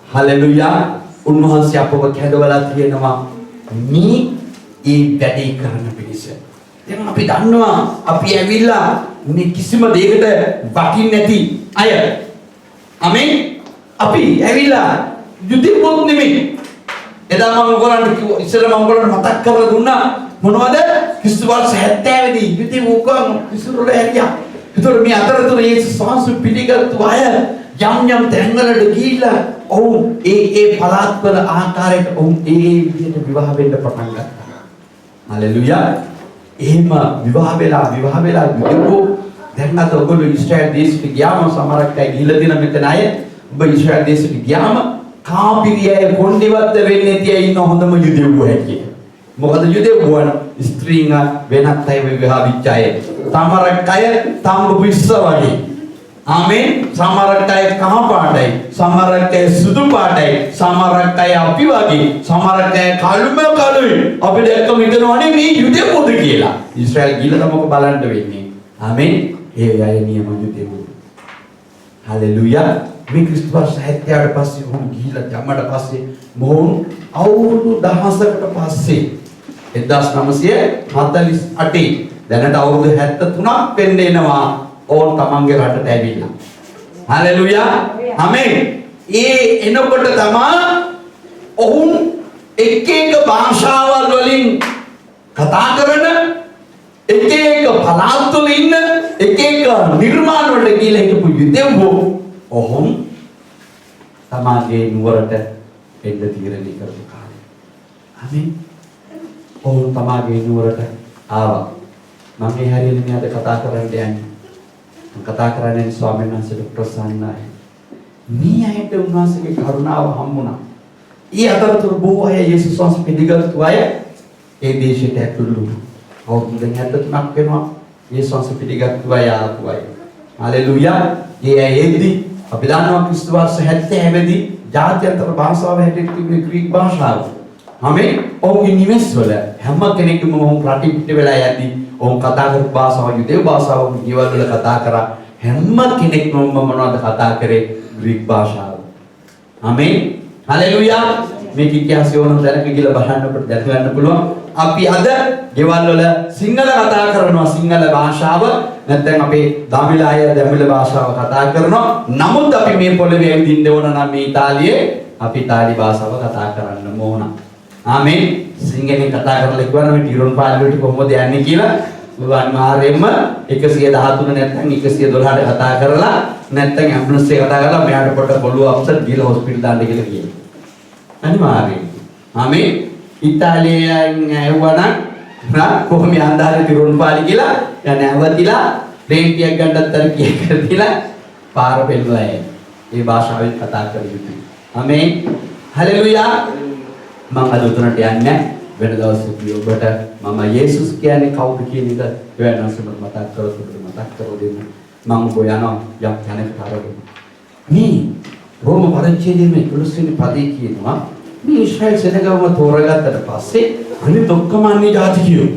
හලෙලුයා. උන්වහන්සේ අපව කැඳවලා තියෙනවා මේ ඒ වැඩේ කරන්න පිණිස. දැන් අපි දන්නවා අපි ඇවිල්ලා මේ කිසිම දෙයකට වටින්නේ නැති අය. ආමෙන්. අපි ඇවිල්ලා යුද්ධිපොත් නෙමෙයි. එදා මම ඔයගොල්ලන්ට ඉස්සර මම ඔයගොල්ලන්ට මතක් කරලා දුන්නා මොනවද? ක්‍රිස්තු වර්ෂ 70 දී යුද්ධි උකම් ඉස්සරවල හැරියා. ඒතර මේ අතරතුර යේසුස් වහන්සේ පිළිගත්තු අය යම් තැන්වලට ගිහිල්ලා ඔවුන් ඒ පළාත්වල ආකාරයට ඔවුන් ඒ විදිහට විවාහ වෙන්න පටන් ගත්තා. හලෙලුයා. එහෙම විවාහ වෙලා යුද්ධකෝ දැන් අද ඔයගොල්ලෝ ඊශ්‍රායල් දේශෙට ගියාම සමහරක් අය ගිහිල්ලා දින මෙතන අය ඔබ ඊශ්‍රායල් දේශෙට ගියාම කාපිරියය කොණ්ඩෙවත් වෙන්නේ නැති අය ඉන්න හොඳම යුදෙව්වෝ හැටියට. මොකද යුදෙව්වෝ ස්ත්‍රීන් වෙනත් අය විවාහ වෙච්ච අය. සමහරක් අය තඹ පිස්ස වගේ. ආමෙන්. සමහරක් අය කහ පාටයි, සමහරක් අය සුදු පාටයි, සමහරක් අය අපි වගේ, සමහරක් අය කළුම කළුයි. අපි දැක්කම හිතනවනේ මේ යුදෙව්වෝද කියලා. ඊශ්‍රායල් ගිහිල්ලා තමයි බලන්න වෙන්නේ. ආමෙන්. ඒ අය නියම යුදෙව්වෝ. හලෙලුයා. මේ ක්‍රිස්තුස් 70ට පස්සේ මොහොන් ගිහිලා ජම්මට පස්සේ මොහොන් අවුරුදු 1000කට පස්සේ 1948 දැනට අවුරුදු 73ක් වෙන්න එනවා ඕන් තමන්ගේ රටට ඇවිල්ලා. හලෙලුයා. ආමෙන්. ඒ එනකොට තමයි ඔවුන් එක එක භාෂාවල් වලින් කතා කරන එක එක පළාත් වල ඉන්න එක එක නිර්මාණ වලට ගිහලා හිටපු යුදෙව්වෝ ඔහොම තමාගේ නුවරට එන්න තීරණය කරපු කාලේ. ආමෙන්. ඔහොම තමාගේ නුවරට ආවා. මම මේ හරියටම අද කතා කරන්න යන්නේ. මම කතා කරන්නේ ස්වාමීන් වහන්සේට ප්‍රසන්නයි. මේ අයට උන්වහන්සේගේ කරුණාව හම්බුණා. ඊ අතරතුර බොහෝ අය යේසුස් වහන්සේ පිළිගත්තු අය ඒ දේශයට ඇතුළු වුණා. අවුරුදු 73ක් වෙනවා යේසුස් වහන්සේ පිළිගත්තු අය ආපු අය. හලෙලුයා. ඒ ඇයිදී අපි දන්නවා ක්‍රිස්තුස් 70 දී ජාත්‍යන්තර භාෂාව හැටියට තිබුණේ ග්‍රීක භාෂාව. ආමෙන්. ඔවුන්ගේ නිවෙස් වල හැම කෙනෙක්ම ඔවුන් රටින් පිට වෙලා යද්දී ඔවුන් කතා කරපු භාෂාව යුදෙව් භාෂාව ජීවල් වල කතා කරා. හැම කෙනෙක්ම මොනවද කතා කරේ? ග්‍රීක භාෂාව. ආමෙන්. හලෙලුයා. මේක ඉතිහාසය ඕන දැනක කියලා බලන්නකොට දැනගන්න පුළුවන්. අපි අද ගෙවල් වල සිංහල කතා කරනවා, සිංහල භාෂාව නැත්නම් අපේ දමිළ අය දමිළ භාෂාව කතා කරනවා. නමුත් අපි මේ පොළවේ ඇවිදින්න ඕන නම් මේ ඉතාලියේ අපි ඉතාලි භාෂාව කතා කරන්න ඕන. ආමෙන්. සිංහලෙන් කතා කරලා ඉක්වන මේ ටිරොන් පාර්ලිමේන්තුවට කොහොමද යන්නේ කියලා අනිවාර්යයෙන්ම 113 නැත්නම් 112ට කතා කරලා නැත්නම් ඇම්බුලන්ස් එක කතා කරලා මෙයාට පොඩ්ඩක් බොළුව අප්සෙට් ගිහලා හොස්පිටල් දාන්න කියලා කියනවා. අනිවාර්යයෙන්. ආමෙන්. ඉතාලියෙන් ඇව්වනම් කොහොම යන්දාරේ ටිරොන් පාලි කියලා යන ඇවතිලා රේන්ටියක් ගන්නත් අර කිය කරතිලා පාර පෙන්නලා ඒ භාෂාවෙන් කතා කර යුතුයි. ආමෙන්. හලෙලුයා. මම අද උතුරට යන්නේ වෙන දවසකදී ඔබට මම යේසුස් කියන්නේ කවුද කියන එක වෙනසම මතක් කරගන්න මම ඔබ යනවා යම් තැනකට අරගෙන. මේ රෝම පරිච්ඡේදයේ මේ 11 වෙනි පදේ කියනවා මේ ඊශ්‍රායල් සෙනගම තෝරගත්තට පස්සේ අනිත් ඔක්කොම අන්‍ය ජාතිකයෝ.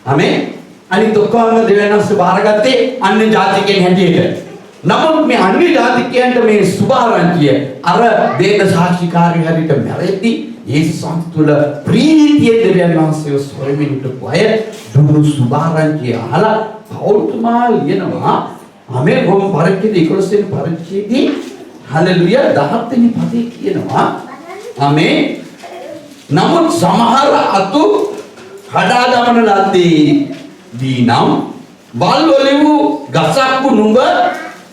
ආමෙන්. අනිත් ඔක්කොම දෙවියන්වහන්ස බාරගත්තේ අන්‍ය ජාතිකයන් හැටියට. නමුත් මේ අන්‍ය ජාතිකයන්ට මේ සුභාරංචිය අර දේන සාක්ෂිකාරී හැටියට මැරෙද්දී යේසුස් තුළ ප්‍රීතිය දෙවියන්වහන්සේ සොයමින් හිටපු අය දුරු සුභාරංචිය අහලා පෞල්තුමා ලියනවා. ආමෙන්. රෝම පරිච්ඡේදයේ 11 වෙනි පරිච්ඡේදයේ හලෙලුයා 17 වෙනි පදේ කියනවා. ආමෙන්. නමුත් සමහර අතු කඩා දමන ලද්දේ දීනම් වල් ඔලිවු ගසක් නුඹ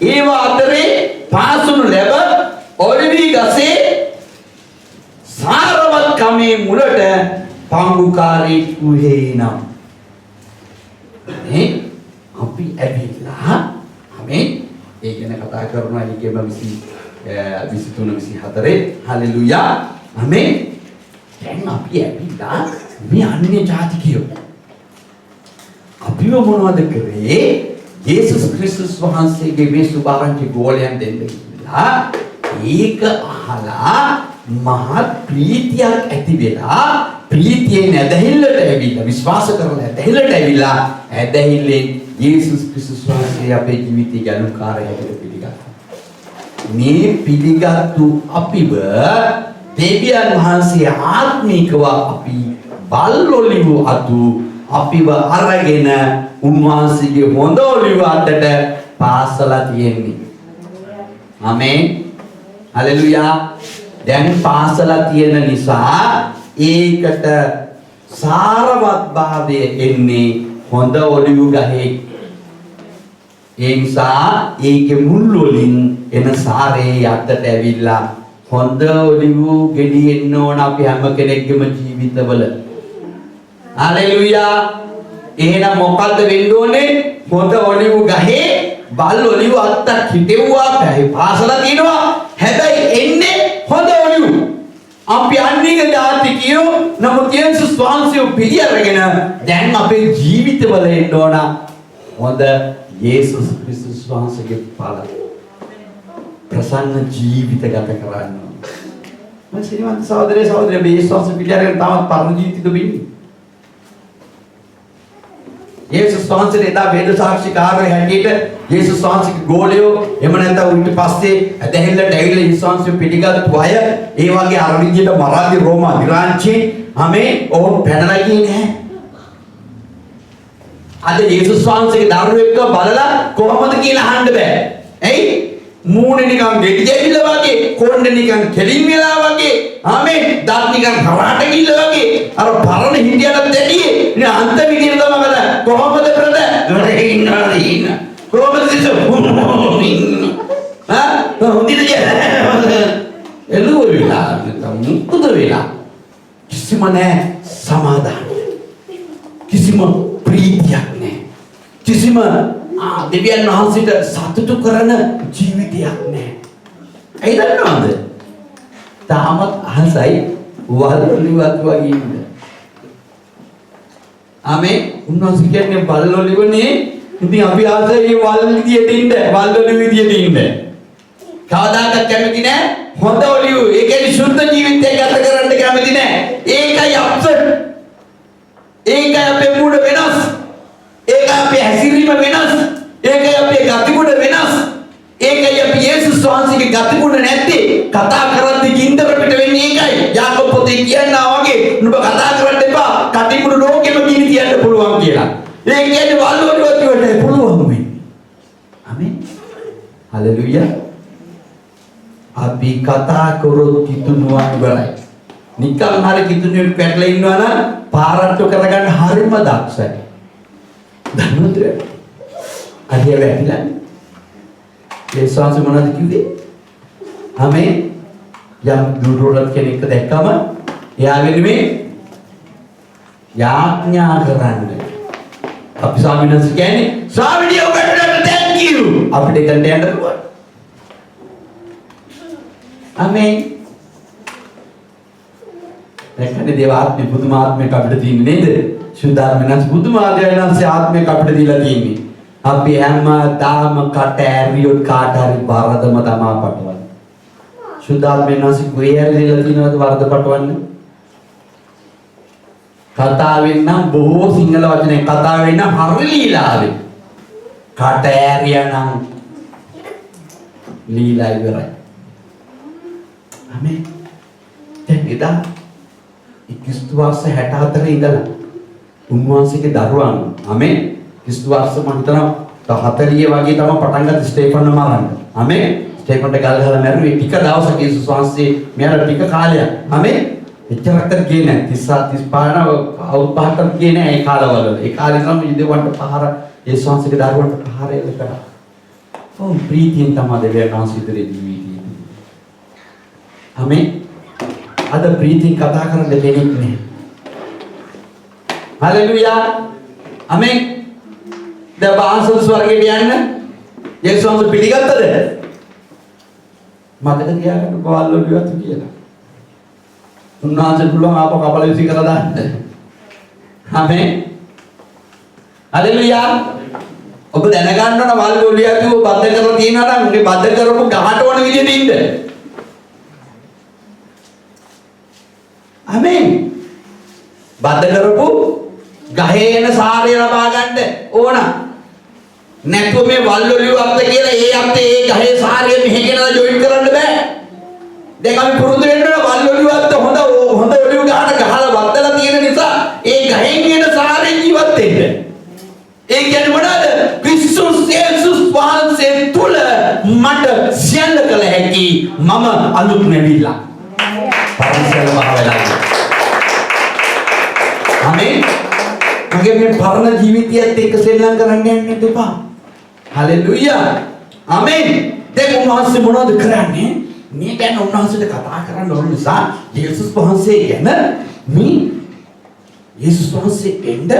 ඒවා අතරේ පාසුණු ලැබ ඔලිවි ගසේ සාරවත් කමේ මුලට පංගුකාරී වූයේ නම් මේ අපි ඇවිල්ලා ආමෙන්. ඒ ගැන කතා කරනවා ඒකෙම 23 24 හලෙලුයා. ආමෙන්. දැන් අපි ඇවිල්ලා මේ අන්‍ය ජාතිකයෝ අපිව මොනවද කරේ? යේසුස් ක්‍රිස්තුස් වහන්සේගේ මේ සුභාරංචි ගෝලයන් දෙන්න කියලා ඒක අහලා මහත් ප්‍රීතියක් ඇති වෙලා ප්‍රීතියෙන් ඇදහිල්ලට ඇවිල්ලා විශ්වාස කරලා ඇදහිල්ලට ඇවිල්ලා ඇදහිල්ලෙන් යේසුස් ක්‍රිස්තුස් වහන්සේ අපේ ජීවිතේ ගැලුම්කාරය හැටියට පිළිගත්තා. මේ පිළිගත්තු අපිව දෙවියන් වහන්සේ ආත්මිකව අපි බල්ලොලිව අතු අපිව අරගෙන උන්වහන්සේගේ හොඳ ඔලිව අතට පාසලා තියෙන්නේ. ආමෙන්. හලෙලුයා. දැන් පාසලා තියෙන නිසා ඒකට සාරවත්භාවය එන්නේ හොඳ ඔලිව ගහේ. ඒ නිසා ඒකේ මුල් වලින් එන සාරේ යටට ඇවිල්ලා හොඳ ඔලිව ගෙඩි එන්න ඕන අපි හැම කෙනෙක්ගේම ජීවිතවල. හලෙලුයා. එහෙනම් මොකද්ද වෙන්න ඕනේ? හොඳ ඔලිව් ගහේ බල් ඔලිව් අත්තක් හිටෙව්වා පැහි පාසල තියෙනවා. හැබැයි එන්නේ හොඳ ඔලිව්. අපි අන්නේක දාති කියෝ නමුත් යේසුස් වහන්සේ පිළිඅරගෙන දැන් අපේ ජීවිතවල එන්න ඕන හොඳ යේසුස් ක්‍රිස්තුස් වහන්සේගේ පාල ප්‍රසන්න ජීවිත ගත කරන්න. මම සිනමන්ත සහෝදරයෝ සහෝදරියෝ මේ යේසුස් වහන්සේ පිළිඅරගෙන තාමත් පරණ ජීවිතෙ දුබින්නේ. යේසුස් වහන්සේ එදා වේද සාක්ෂිකාරය හැටියට යේසුස් වහන්සේගේ ගෝලයෝ එහෙම නැත්නම් ඊට පස්සේ ඇදහිල්ලට ඇවිල්ලා යේසුස් වහන්සේ පිළිගත්තු අය ඒ වගේ අර විදියට මරාදි රෝම අධිරාජ්‍යයේ හැමේ ඕන් පැනලා ගියේ නැහැ. අද යේසුස් වහන්සේගේ දරුවෙක්ව බලලා කොහොමද කියලා අහන්න බෑ. ඇයි? මූණේ නිකන් ගෙඩි දෙවිලා වගේ, කොණ්ඩේ නිකන් කෙලින් වෙලා වගේ, ආමේ දත් නිකන් හරාට ගිල්ල වගේ. අර පරණ හිටියටත් දෙඩියේ. ඉතින් අන්ත විදියට තමයි බලන්න. කොහොමද ප්‍රද? ගොඩේ ඉන්නවා ඉන්න. කොහොමද සිසු? හා? හොඳිද කියන්නේ? එළුව වෙලා මුකුද වෙලා. කිසිම නැහැ සමාදානය. කිසිම ප්‍රීතියක් නැහැ. කිසිම දෙවියන් වහන්සේට සතුටු කරන ජීවිතයක් නැහැ. ඇයි දන්නවද? තාමත් අහසයි වල්වලිවත් වගේ ඉන්න. ආමේ උන්වහන්සේ කියන්නේ වල්වලිවනේ. ඉතින් අපි ආසයි වල් විදියට ඉන්න, වල්වලි විදියට ඉන්න. කවදාකවත් කැමති නැහැ. හොඳ ඔලිව්. ඒ කියන්නේ සුද්ධ ජීවිතයක් ගත කරන්න කැමති නැහැ. ඒකයි අප්සෙට්. ඒකයි අපේ මූඩ වෙනස්. ඒකයි අපේ හැසිරීම වෙනස්. ඒකයි අපේ ගතිගුණ වෙනස්. ඒකයි අපි යේසුස් වහන්සේගේ ගතිගුණ නැත්තේ. කතා කරද්දී ගින්දර පිට වෙන්නේ ඒකයි. යාකෝබ පොතේ කියනවා වගේ නුඹ කතා කරන්න එපා. කටිමුණු ලෝකෙම ගිනි තියන්න පුළුවන් කියලා. ඒ කියන්නේ වල්වලුවත් වලට පුළුවන් වෙන්නේ. ආමේන්. හලෙලූයා. අපි කතා කරොත් කිතුනුවන් ඉවරයි. නිකන් හරි කිතුනුවෙක් පැටලලා ඉන්නවා නම් පාරට්ටු කරගන්න හරිම දක්ෂයි. දන්නවද? අදිය වැටිලා. ඒ ශාස්ත්‍ර මොනවද කිව්වේ? ආමේන්. යම් දුරවලත් කෙනෙක් දැක්කම එයාගෙන මේ යාඥා කරන්න. අපි ස්වාමීන් වහන්සේ කියන්නේ ස්වාමීනි ඔබට thank you. අපිට එකට යන්න පුළුවන්. ආමේන්. දැක්කනේ දේවාත්මේ බුදුමාත්මයක් අපිට තියෙන්නේ නේද? සුද්ධාත්මනස් බුදුමාත්මයන්ගේ ආත්මයක් අපිට දීලා තියෙන්නේ. අපි හැමදාම කට ඇරියොත් කාට හරි වරදම තමා පටවන්නේ. සුද්ධාත්මනස් කුයර් දීලා තියෙනවද වරද පටවන්නේ? කතාවෙන් නම් බොහෝ සිංහල වචනේ කතාවෙන් නම් හරි ලීලාවේ. කට ඇරියා නම් ලීලා ඉවරයි. ආමේන්. දැන් එදා ක්‍රිස්තු වර්ෂ 64 ඉඳලා උන්වහන්සේගේ දරුවන් ආමේන් ක්‍රිස්තු වර්ෂ මම හිතනවා 40 වගේ තමයි පටන් ගත්ත ස්ටේෆන් මරන්න. ආමේන්. ස්ටේෆන්ට ගල් ගහලා මැරුවේ ටික දවසක යේසුස් වහන්සේ මෙයාට ටික කාලයක්. ආමේන්. එච්චරකට ගියේ නැහැ 35 35 අවුරුද්දකට ගියේ නැහැ ඒ කාලවල. ඒ කාලේ නම් යුදෙවන්ට පහර යේසුස් වහන්සේගේ දරුවන්ට පහර එල්ල කරා. ඔව් ප්‍රීතියෙන් තමයි දෙවියන් වහන්සේ ඉදිරියේ ජීවිතේ. ආමේන්. අද ප්‍රීතියෙන් කතා කරන්න දෙයක් නෑ. හalleluya. ආමේන්. දැන් බාහසල් ස්වර්ගයට යන්න යේසුස් වහන්සේ පිළිගත්තද? මතක තියාගන්න බවල්වලියවත් කියලා. උන්වහන්සේ පුළුවන් ආපහු කපල විසි කරලා දාන්න. ආමේන්. හalleluya. ඔබ දැනගන්න ඕන වල්වලියතු බද්ධ කරලා තියෙනවා නම් මේ බද්ධ කරපු ගහට ඕන විදිහට ඉන්න. ආමේන්. බද්ධ කරපු ගහේ එන සාරය ලබා ගන්න ඕන. නැත්නම් මේ වල්වලිය අත්ත කියලා ඒ අත්තේ ඒ ගහේ සාරය මෙහෙ ගෙනලා ජොයින් කරන්න බෑ. දැන් අපි පුරුදු වෙන්න ඕන වල්වලිය අත්ත හොඳ ඔලිය ගහට ගහලා වද්දලා තියෙන නිසා ඒ ගහෙන් එන සාරයෙන් ජීවත් වෙන්න. ඒ කියන්නේ මොනවාද? ක්‍රිස්තුස් යේසුස් වහන්සේ තුල මට සියල්ල කළ හැකි මම අලුත් නැවිලා. පරිසර මහවැලයි. ආමේන්. මගේ මේ පරණ ජීවිතයත් එක්ක සෙල්ලම් කරන්න යන්න එපා. හalleluya. ආමේන්. දැන් උන්වහන්සේ මොනවද කරන්නේ? මේ ගැන උන්වහන්සේට කතා කරන්න ඕන නිසා යේසුස් වහන්සේ ගැන මේ යේසුස් වහන්සේ එන්න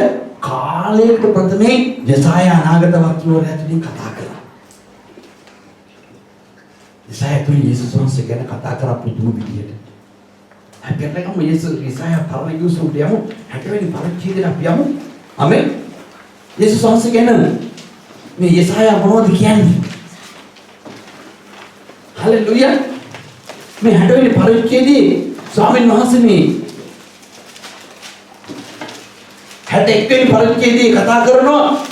කාලයකට ප්‍රථමයෙන් යසායා අනාගත වක්කීවරයා තුලින් කතා කළා. යසායා තුලින් යේසුස් වහන්සේ ගැන කතා කරා පුදුම විදියට. අපි අරගමු යසායා පරණ යුසුෆ්ට යමු 60 වෙනි පරිච්ඡේදයට අපි යමු. ආමෙන්. යේසුස් වහන්සේ ගැන මේ යසායා මොනවද කියන්නේ? හලෙලූයා. මේ 60 වෙනි පරිච්ඡේදයේ ස්වාමීන් වහන්සේ මේ 61 වෙනි පරිච්ඡේදයේ කතා කරනවා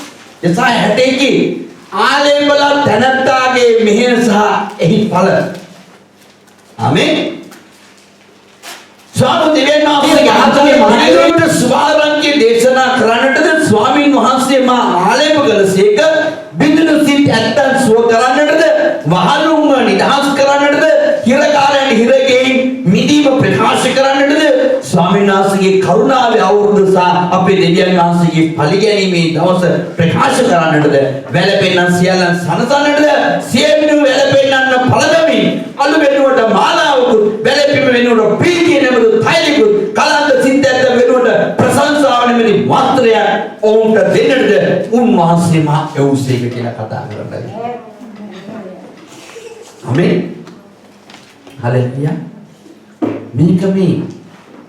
යසායා 61 ආලේපල තනත්තාගේ මෙහෙය සහ එහි ඵල. ආමෙන්. ස්වාමීන් වහන්සේගේ ආත්මයේ මහණෙනිට සුභාරංචිය දේශනා කරන්නටද ස්වාමීන් වහන්සේ මා ආලේප කළසේක බිඳුණු සිත් ඇත්තන් සුව කරන්නටද වහලුන්ව නිදහස් කරන්නටද හිරකාරයන් හිරගෙයින් මිදීම ප්‍රකාශ කරන්නටද ස්වාමීන් වහන්සේගේ කරුණාවේ අවුරුද්ද සහ අපේ දෙවියන් වහන්සේගේ පරිගැනීමේ දවස ප්‍රකාශ කරන්නටද වැළපෙන්නන් සියල්ලන් සනසන්නටද සියලු වැළපෙන්නන් පළදමින් අලු වෙනුවට මාලාවකුත් වැළපීම වෙනුවට ප්‍රීතිය නැමැති තෛලිකුත් කලන්ත සිත් ඇත්ත වෙනුවට ප්‍රශංසාව නැමැති වස්ත්‍රයක් ඔවුන්ට දෙන්නටද උන්වහන්සේ මා එව්සේක කියලා කතා කරන්නේ. ආමෙන්. හලෙලුයා. මේක මේ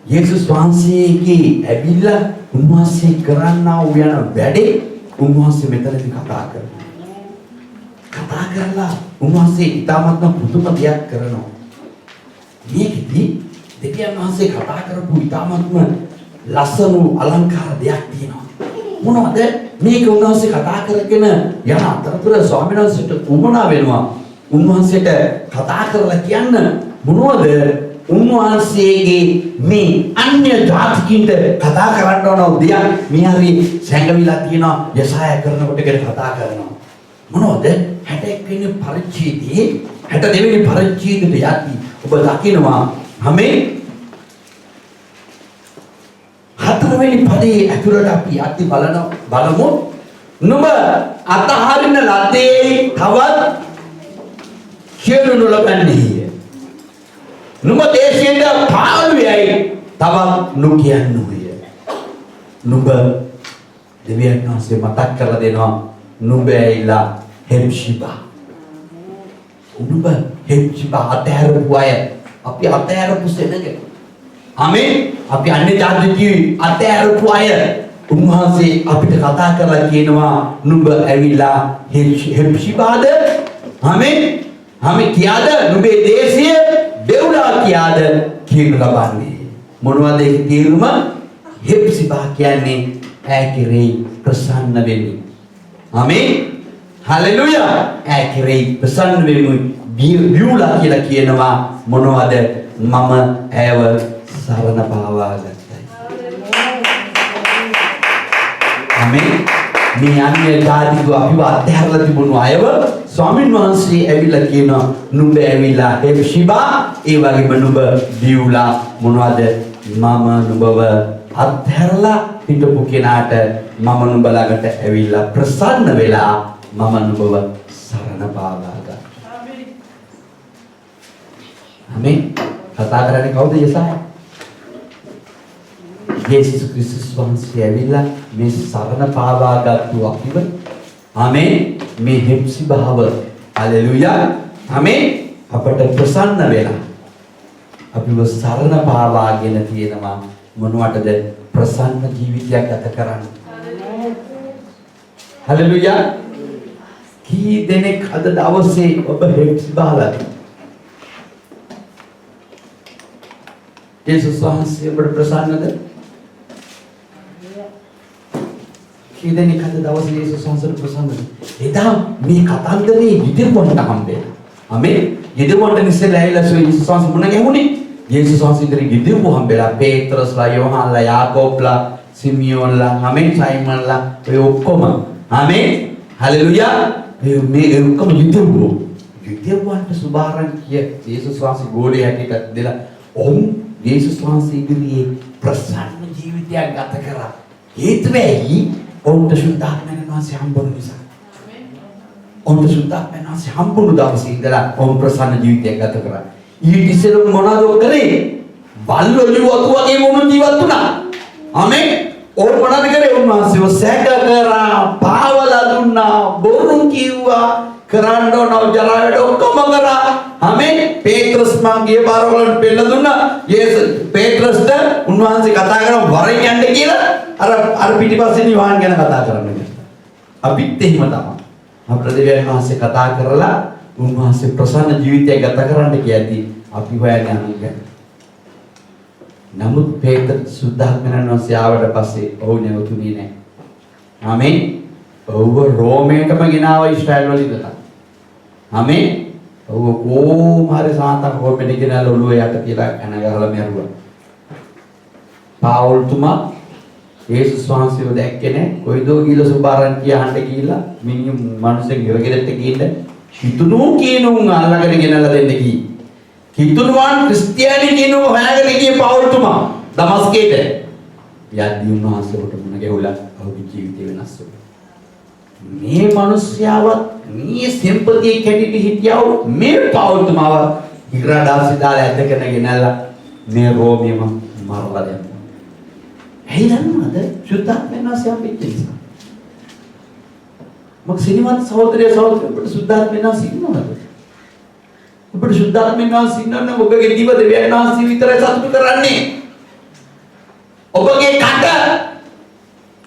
යේසුස් වහන්සේගේ ඇවිල්ලා උන්වහන්සේ කරන්නා වූ යන වැඩේ උන්වහන්සේ මෙතනදී කතා කරනවා. කතා කරලා උන්වහන්සේ ඊටමත්ම පුදුම දෙයක් කරනවා. මේකෙදි දෙවියන් වහන්සේ කතා කරපු ඊටමත්ම ලස්සන අලංකාර දෙයක් තියෙනවා. මොනවද? මේක උන්වහන්සේ කතා කරගෙන යන අතරතුර ස්වාමීන් වහන්සේට උමනා වෙනවා. උන්වහන්සේට කතා කරලා කියන්න මොනවද? උන්වහන්සේගේ මේ අන්‍ය ජාතිකින්ට කතා කරන්න ඕන දෙයක් මේ හරි සැඟවිලා තියෙනවා. යසායා කරනකොට ගැන කතා කරනවා. මොනවද? 61 වෙනි පරිච්ඡේදයේ 62 වෙනි පරිච්ඡේදයට යති ඔබ දකිනවා හැමේ 4 වෙනි පදයේ ඇතුළට අපි යති බලමු. නුඹ අතහරින ලද්දේ තවත් කියනු ලබන්නේ. නුඹ දේශයට පාළුවයි තවත් නොකියන්නේය. නුඹ දෙවියන් වහන්සේ මතක් කරලා දෙනවා නුඹ ඇයිලා හෙම්ෂිබා. නුඹ හෙම්ෂිබා අතහැරපු අය. අපි අතහැරපු සෙනග. ආමෙන්. අපි අන්‍ය ජාතිකයෝ අතහැරපු අය. උන්වහන්සේ අපිට කතා කරලා කියනවා නුඹ ඇවිල්ලා හෙම්ෂිබාද? ආමෙන්. हामी කියාද නුඹේ දේශය දෙව්ලා කියාද කියනු ලබන්නේ. මොනවද ඒ තේරුම? හෙප්සිබා කියන්නේ ඈ කෙරෙහි ප්‍රසන්න වෙමි. ආමෙන්. හලෙලූයා. ඈ කෙරෙහි ප්‍රසන්න වෙමි. බියුලා කියලා කියනවා මොනවද? මම ඇයව සරණ පාවා ගත්තයි. ආමෙන්. මේ අන්‍ය ජාතිකව අපිව අත්හැරලා තිබුණු අයව ස්වාමීන් වහන්සේ ඇවිල්ලා කියනවා නුඹ ඇවිල්ලා හෙප්සිබා ඒ වගේම නුඹ බියුලා මොනවද? මම නුඹව අත්හැරලා හිටපු කෙනාට මම නුඹ ළඟට ඇවිල්ලා ප්‍රසන්න වෙලා මම නුඹව සරණ පාවා ගත්තා. ආමෙන්. කතා කරන්නේ කවුද? යසායා. යේසුස් ක්‍රිස්තුස් වහන්සේ ඇවිල්ලා මේ සරණ පාවා ගත්තු අපිව ආමෙන් මේ හෙප්සිබාව හලෙලූයා ආමෙන් අපට ප්‍රසන්න වෙලා අපිව සරණ පාවාගෙන තියෙනවා. මොනවටද? ප්‍රසන්න ජීවිතයක් ගත කරන්න. හලෙලූයා. කී දෙනෙක් අද දවසේ ඔබ හෙප්සිබාලා යේසුස් වහන්සේ ඔබට ප්‍රසන්නද? කී දෙනෙක් අද දවසේ යේසුස් වහන්සේට ප්‍රසන්නද? එදා මේ කතන්දරේ ඉදිරියට හම්බෙලා. ආමෙන්. ඉදිරියට ඉස්සෙල්ලා ඇවිල්ලා යේසුස් වහන්සේ මුණ ගැහුනේ. යේසුස් වහන්සේ ඉදිරියට ඉදිරියට හම්බෙලා පේත්‍රස්ලා, යෝහන්ලා, යාකෝබ්ලා, සිමියෝන්ලා, ආමෙන්, සයිමන්ලා ඔය ඔක්කොම. ආමෙන්. හලෙලූයා. මේ ඔක්කොම ඉදිරියට සුභාරංචිය යේසුස් වහන්සේ ගෝලේ හැටියට දෙලා ඔවුන් යේසුස් වහන්සේ ඉදිරියේ ප්‍රසන්න ජීවිතයක් ගත කරා. හේතුව ඇයි? ඔවුන්ට සුද්ධාත්මයන් වහන්සේ හම්බුන නිසා. ඔවුන්ට සුද්ධාත්මයන් වහන්සේ හම්බුණු දවසේ ඉඳලා ඔවුන් ප්‍රසන්න ජීවිතයක් ගත කරා. ඊට ඉස්සෙල්ලා මොනවද කරේ? බල්ලෝ ජීවත් වගේ වුණු ජීවත් වුණා. ආමෙන්. ඕන මොනවද කරේ උන්වහන්සේව සැක කරා, පාවලා දුන්නා, බොරු කිව්වා, කරන්න ඕන ජරාවට ඔක්කොම කරා. ආමෙන්. පේත්‍රස් මංගිය පාරවලට පෙළ දුන්නා. පේත්‍රස්ට උන්වහන්සේ කතා කරන වරෙන් යන්න කියලා අර පිටිපස්සේ නිවාන් ගැන කතා කරන්න. අපිත් එහෙම තමයි. අපේ දෙවියන් වහන්සේ කතා කරලා උන්වහන්සේ ප්‍රසන්න ජීවිතයක් ගත කරන්න කියද්දී අපි හොයන්නේ අනුගමනය. නමුත් පේතර සුද්ධාත්මයන් වහන්සේ ආවට පස්සේ ඔහු නැවතුනේ නැහැ. ආමෙන්. ඔහු රෝමයටම ගෙනාව ඊශ්‍රායල් වල ඉඳලා. ආමෙන්. ඔහු කොහොමhari සාන්තක රෝමෙට ගෙනල්ලා ඔළුව යට තියලා කන ගහලා මැරුවා. පාවුල් තුමා යේසුස් වහන්සේව දැක්කේ නැහැ. කොයිදෝ ගිහලා සුභාරන් කියහන්න ගිහිල්ලා මිනිහ මිනිස්සුන් ඉරගෙදරට ගිහින් හිතුණු කියනුන් අල්ලගෙන ගෙනල්ලා දෙන්න කී. හිතුණුවන් ක්‍රිස්තියානි කියනෝ හොයාගෙන ගියේ පාවුල් තුමා දමස්කේට. යද්දී උන්වහන්සේට මුණ ගැහුලා ඔහුගේ ජීවිතය වෙනස් වුණා. මේ මිනිස්යාවත් මේ සිම්පතිය කැඩිටි හිටියව මේ පාවුල් තුමාව ඉරාදාසි දාලා ඇදගෙන ගෙනල්ලා මේ රෝමියම මරලා දැම්මා. ඇයි දන්නවද? සුද්ධාත්මයන් වහන්සේ අපිට නිසා. මක් සිනිමත් සහෝදරය ඔබට සුද්ධාත්මයන් වහන්සේ ඉන්නවද? ඔබට සුද්ධාත්මයන් වහන්සේ ඉන්නවනම් ඔබගේ දිව දෙවියන් වහන්සේ විතරයි සතුටු කරන්නේ. ඔබගේ කට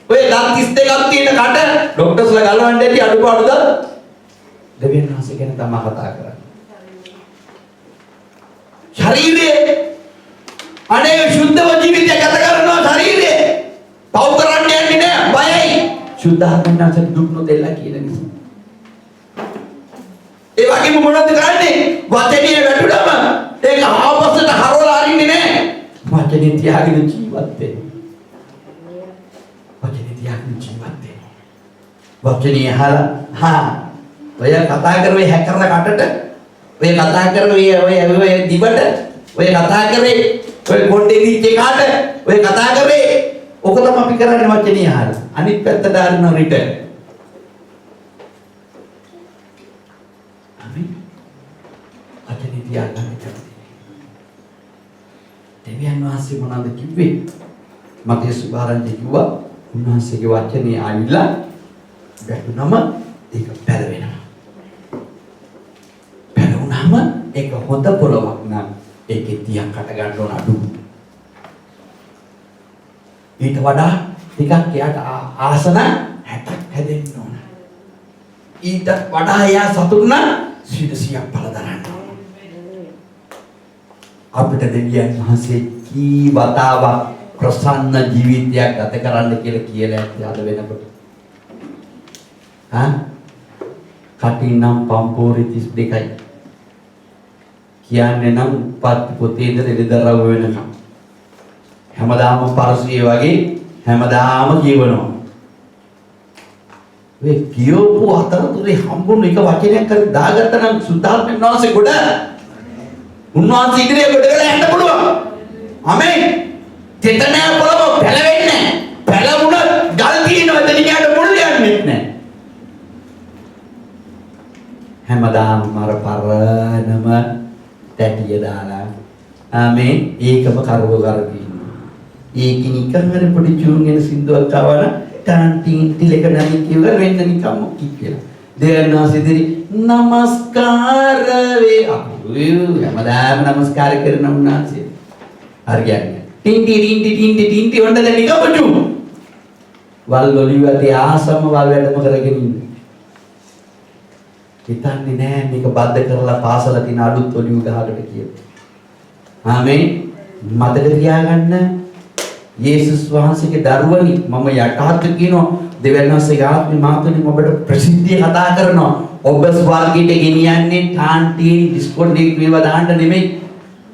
ඔය දත් 32ක් තියෙන කට ડોක්ටර්ස්ලා ගලවන්න ඇති අඩුපාඩුද? දෙවියන් වහන්සේ ගැන තමයි කතා කරන්නේ. ශරීරයේ අනේ සුද්ධව ජීවිතය ගත කරනවා ශරීරයේ. පව් කරන්න යන්නේ නෑ බයයි. සුද්ධාත්මයන් වහන්සේ දුක් නොදෙලා කියන නිසා. ඒ වගේම මොනවද කරන්නේ? වචනේ වැටුනම ඒක ආපස්සට හරවලා අරින්නේ නෑ. වචනේ තියාගෙන ජීවත් වෙන්න. වචනේ තියාගෙන ජීවත් වෙන්න. වචනේ අහලා ඔය කතා කරේ හැකරන කටට ඔය කතා කරේ ඔය දිවට ඔය කතා කරේ ඔය කොණ්ඩේ දීච්ච කාට ඔය කතා කරේ ඔක තමයි අපි කරන්නේ වචනේ අහලා. අනිත් පැත්ත දාන්න රිටර්න්. වචනේ තියාගන්න කැමති. දෙවියන් වහන්සේ මොනවද කිව්වේ? මගේ සුභාරංචි කිව්වා උන්වහන්සේගේ වචනේ ආවිලා ගැටුනම ඒක පැලවෙනවා. පැලුනම ඒක හොඳ පොළවක් නම් ඒකේ තියක් කට ගන්න ඕන අඩු. ඊට වඩා ටිකක් එයාට ආසන 60ක් හැදෙන්න ඕන. ඊට වඩා එයා සතුටු නම් 100ක් පළ දරන්න ඕන. අපිට දෙවියන් වහන්සේ කී වතාවක් ප්‍රසන්න ජීවිතයක් ගත කරන්න කියලා ඇත්ත අද වෙනකොට. කටින් නම් පම්පෝරි 32යි. කියන්නේ නම් උපත් පොතේ ඉඳලා එළිදරව් වෙනකම්. හැමදාම පරසිය වගේ හැමදාම කියවනවා. මේ කියවපු අතරතුරේ හම්බුන එක වචනයක් කර දාගත්ත නම් සුද්ධාත්මයන් වහන්සේ කොට උන්වහන්සේ ඉදිරියේ ගොඩගලා යන්න පුළුවන්. ආමෙන්. චේතනා පොළව පැලවෙන්නේ නැහැ. පැලවුණත් ගල් තියෙනවා එතනින් යට මුල් යන්නේ නැහැ. හැමදාම මර පරණම තැටිය දාලා ආමෙන් ඒකම කරව කරගෙන. ඒක නිකන් හරි පොඩි චූන් වෙන සින්දුවක් ආවන ටන් ටින් ටිලක නැති කියලා වෙන්න නිකම්ම කික්කලා. දෙයන්වාසිදිරි නමස්කාර වේ අපු හැමදාම නමස්කාර කරන උන්වහන්සේ. හරි කියන්නේ. ටින්ටි ටින්ටි ටින්ටි ටින්ටි වන්ද දැන් නිකම්ම චූන්. වල් ඔලිවදී ආසම වල් වැඩම කරගෙන ඉන්නේ. හිතන්නේ නෑ මේක බද්ධ කරලා පාසල තින අලුත් ඔලිව් ගහකට කියලා. ආමෙන්. මතක තියාගන්න යේසුස් වහන්සේගේ දරුවනි මම යටහත් කියනවා දෙවියන් වහන්සේගේ ආත්මය මාතුනි ඔබට ප්‍රසිද්ධිය කතා කරනවා. ඔබ ස්වර්ගයට ගෙනියන්නේ ටාන්ටි ඩිස්කොඩ් මේවා දාන්න නෙමෙයි.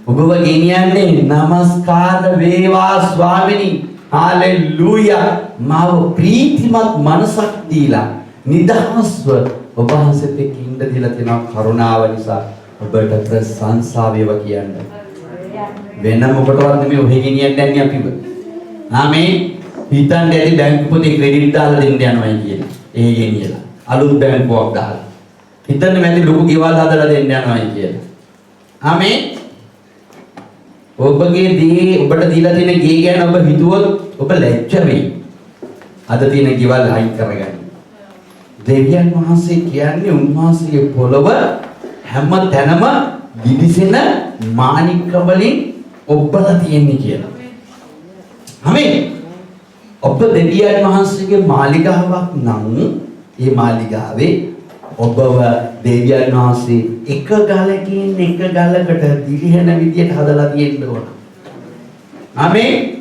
ඔබව ගෙනියන්නේ නමස්කාර වේවා ස්වාමිනී. හාලෙලූයා. මාව ප්‍රීතිමත් මනසක් දීලා නිදහස්ව ඔබ වහන්සේත් එක්ක ඉන්න දීලා තියෙන කරුණාව නිසා ඔබට ප්‍රශංසා වේවා කියන්නේ. වෙන මොකටවත් නෙමෙයි ඔහෙ ගෙනියන්නේ නැහැ අපිව. ආමෙන්. හිතන්නේ ඇති බැංකු පොතේ ක්‍රෙඩිට් දාලා දෙන්න යනවා කියලා. ඒ ගෙනියලා. අලුත් බැංකුවක් දාලා. හිතන්නේ මැදි ලොකු ගෙවල් හදලා දෙන්න යනවා කියලා. ආමෙන්. ඔබගේ දී ඔබට දීලා තියෙන ගේ ගැන ඔබ හිතුවොත් ඔබ ලැජ්ජ වෙයි. අද තියෙන ගෙවල් අයින් කරගන්න. දෙවියන් වහන්සේ කියන්නේ උන්වහන්සේගේ පොළව හැම තැනම දිලිසෙන මාණික්ක වලින් ඔබලා තියෙන්නේ කියලා. ආමේන්. ඔබ දෙවියන් වහන්සේගේ මාලිගාවක් නම් ඒ මාලිගාවේ ඔබව දෙවියන් වහන්සේ එක ගලකින් එක ගලකට දිලිහෙන විදියට හදලා තියෙන්න ඕන. ආමේන්.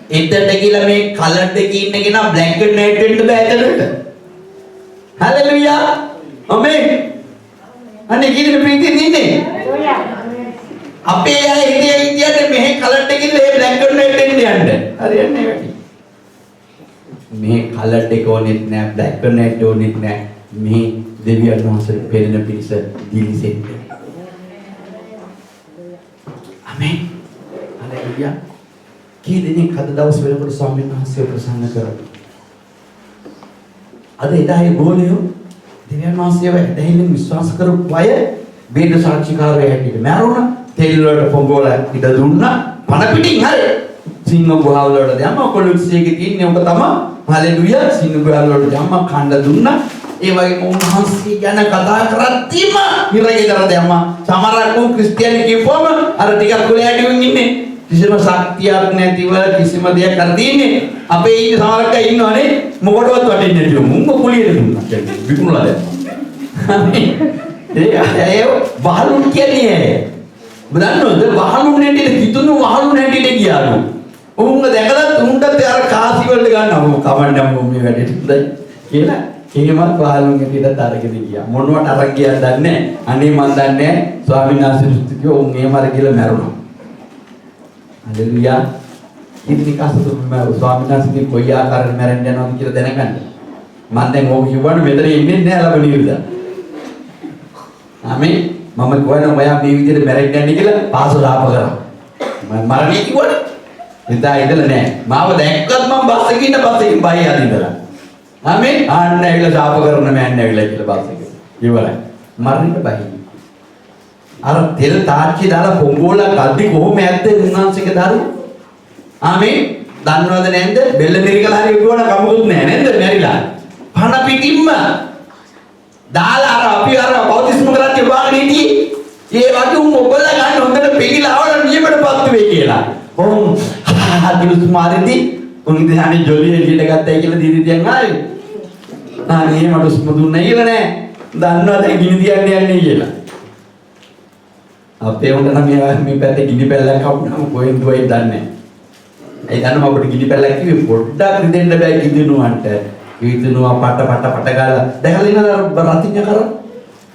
එතනට කියලා මේ කලර් එකේ ඉන්න කෙනා බ්ලැක් ඇන්ඩ් වයිට් වෙන්න බෑ එතනට. හලෙලුයා. ආමේන්. අනේ කීයද ප්‍රීතිය ඉන්නේ? අපේ අය ඉන්නේ විදියට මෙහෙ කලර් එකකින් මේ බ්ලැක් ඇන්ඩ් වයිට් වෙන්න යන්න. හරියන්නේ වැඩි. මේ කලර් එක ඕනෙත් නෑ බ්ලැක් ඇන්ඩ් වයිට් ඕනෙත් නෑ. මේ දෙවියන් වහන්සේ පෙරෙන පිණිස දිලිසෙන්න. ආමේන්. හලෙලුයා. කී දෙනෙක් අද දවස් වෙනකොට ස්වාමීන් වහන්සේ ප්‍රසන්න කරා. අද එදායේ ගෝලියෝ දෙවියන් වහන්සේව ඇදහිල්ලෙන් විශ්වාස කරපු අය වේද සාක්ෂිකාරය හැටියට මැරුණා. තෙල් වලට පොඟෝල ඉඩ දුන්නා. පණ පිටින් හරි. සිංහ ගුහාවල වලට දැම්මා. කොළුස්සේගේ තියෙන්නේ ඔක තමයි. හලෙලුයා. සිංහ ගුහාවල වලට දැම්මා කණ්ඩ දුන්නා. ඒ වගේම උන්වහන්සේ ගැන කතා කරද්දීම හිරගෙදර දැම්මා. සමහරක් උන් ක්‍රිස්තියානි කියපුවම අර ටිකක් කුලෑටියෙන් ඉන්නේ. කිසිම ශක්තියක් නැතිව කිසිම දෙයක් කරදීන්නේ අපේ ඉන්න සමහරක් අය ඉන්නවනේ මොකටවත් වටින්නේ නැතිව මුංග කුලියට දුන්නා කියන්නේ විකුණලා දැම්මා. ඒ වහලුන් කියන්නේ ඔබ දන්නවද වහලුන් නැටිට කිතුණු වහලුන් නැටිට ගියාලු. උන්ව දැකලා උන්ටත් අර කාසි වලට ගන්නවා කවන්නම මේ වැඩේට හොඳයි කියලා එහෙමත් වහලුන් නැටිට තරගෙද ගියා. මොනවට අරන් ගියාද දන්නේ නැහැ. අනේ මන් දන්නේ නැහැ ස්වාමීන් වහන්සේ කිව්වා උන් එහෙම අර කියලා මැරුණා. හලෙලුයා. ඉතින් කසතු ස්වාමීන් වහන්සේ කොයි ආකාරයෙන් මැරෙන්න යනවද කියලා දැනගන්න. මම දැන් ඕක කිව්වනේ මෙතන ඉන්නේ නැහැ ලබනියුද. ආමේ මම කියනවා ඔයා මේ විදිහට මැරෙන්න යන්නේ කියලා පාසල ආප කරා. මම මරණේ කිව්වනේ. එදා ඉඳලා නැහැ. මාව දැක්කත් මම බස් එකේ ඉන්න බස් එකෙන් බයි අදින්දලා. ආමේ ආන්න ඇවිල්ලා ශාප කරන මෑන් ඇවිල්ලා කියලා බස් එකේ. ඉවරයි. මරණයට බයි. අර තෙල් තාච්චි දාලා පොංගෝල ගද්දි කොහොම ඇද්ද උන්වහන්සේගේ දරු? ආමේ දන්නවද නැන්ද? බෙල්ල මෙරිකලා හරි කිව්වන කමකුත් නැහැ නේද? මැරිලා. පණ පිටින්ම දාලා අර අපි අර බෞද්ධිස්ම කරන්නේ වාගෙන හිටියේ. ඒ වගේ උන් ඔබලා ගන්න හොඳට පිළිලා ආවන නියමයටපත් වෙයි කියලා. ඔව්. දිනුස් මාරෙදි උන් ඉතින් ජොලිය එළියට ගත්තයි කියලා දීදියන් ආවේ. අනේ මට උස්ම දුන්නේ කියලා නෑ. දන්නවද ගිනි තියන්න යන්නේ කියලා. අපේ උන්ට නම් මේ පැත්තේ ගිනි පැල්ලක් කවුනම කොහෙන්ද වෙයි දන්නේ නැහැ. ඒ දන්නම අපිට ගිනි පැල්ලක් කිව්වේ පොඩ්ඩක් රිදෙන්න බෑ කිදිනුවන්ට. කිදිනුවා පට ගාලා දැකලා ඉන්නද රතිඤ්ඤ කර.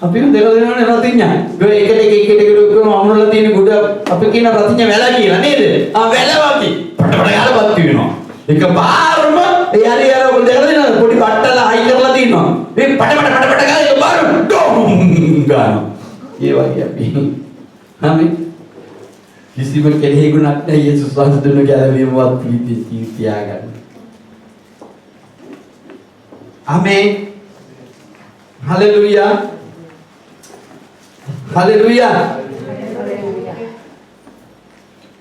අපි දෙකලා දෙනවනේ රතිඤ්ඤ. ඒ එකට කරන අමුණලා තියෙන ගොඩ අපි කියන රතිඤ්ඤ වැල කියලා නේද? වැල වගේ පට ගාලා පත් වෙනවා. එක පාරම ඒ හරි අර ඔය දෙකලා දෙනවද පොඩි පට්ටල හයි කරලා තියෙනවා. මේ පට ගාලා එක පාරම ඩොම් ගානවා. ඒ වගේ අපි ආමේ කිසිම කෙනෙකුට නැහැ යේසුස් වහන්සේ දුන්න ගැලවීමවත් ප්‍රීතිය තියාගන්න. ආමේ හලෙලුයා හලෙලුයා.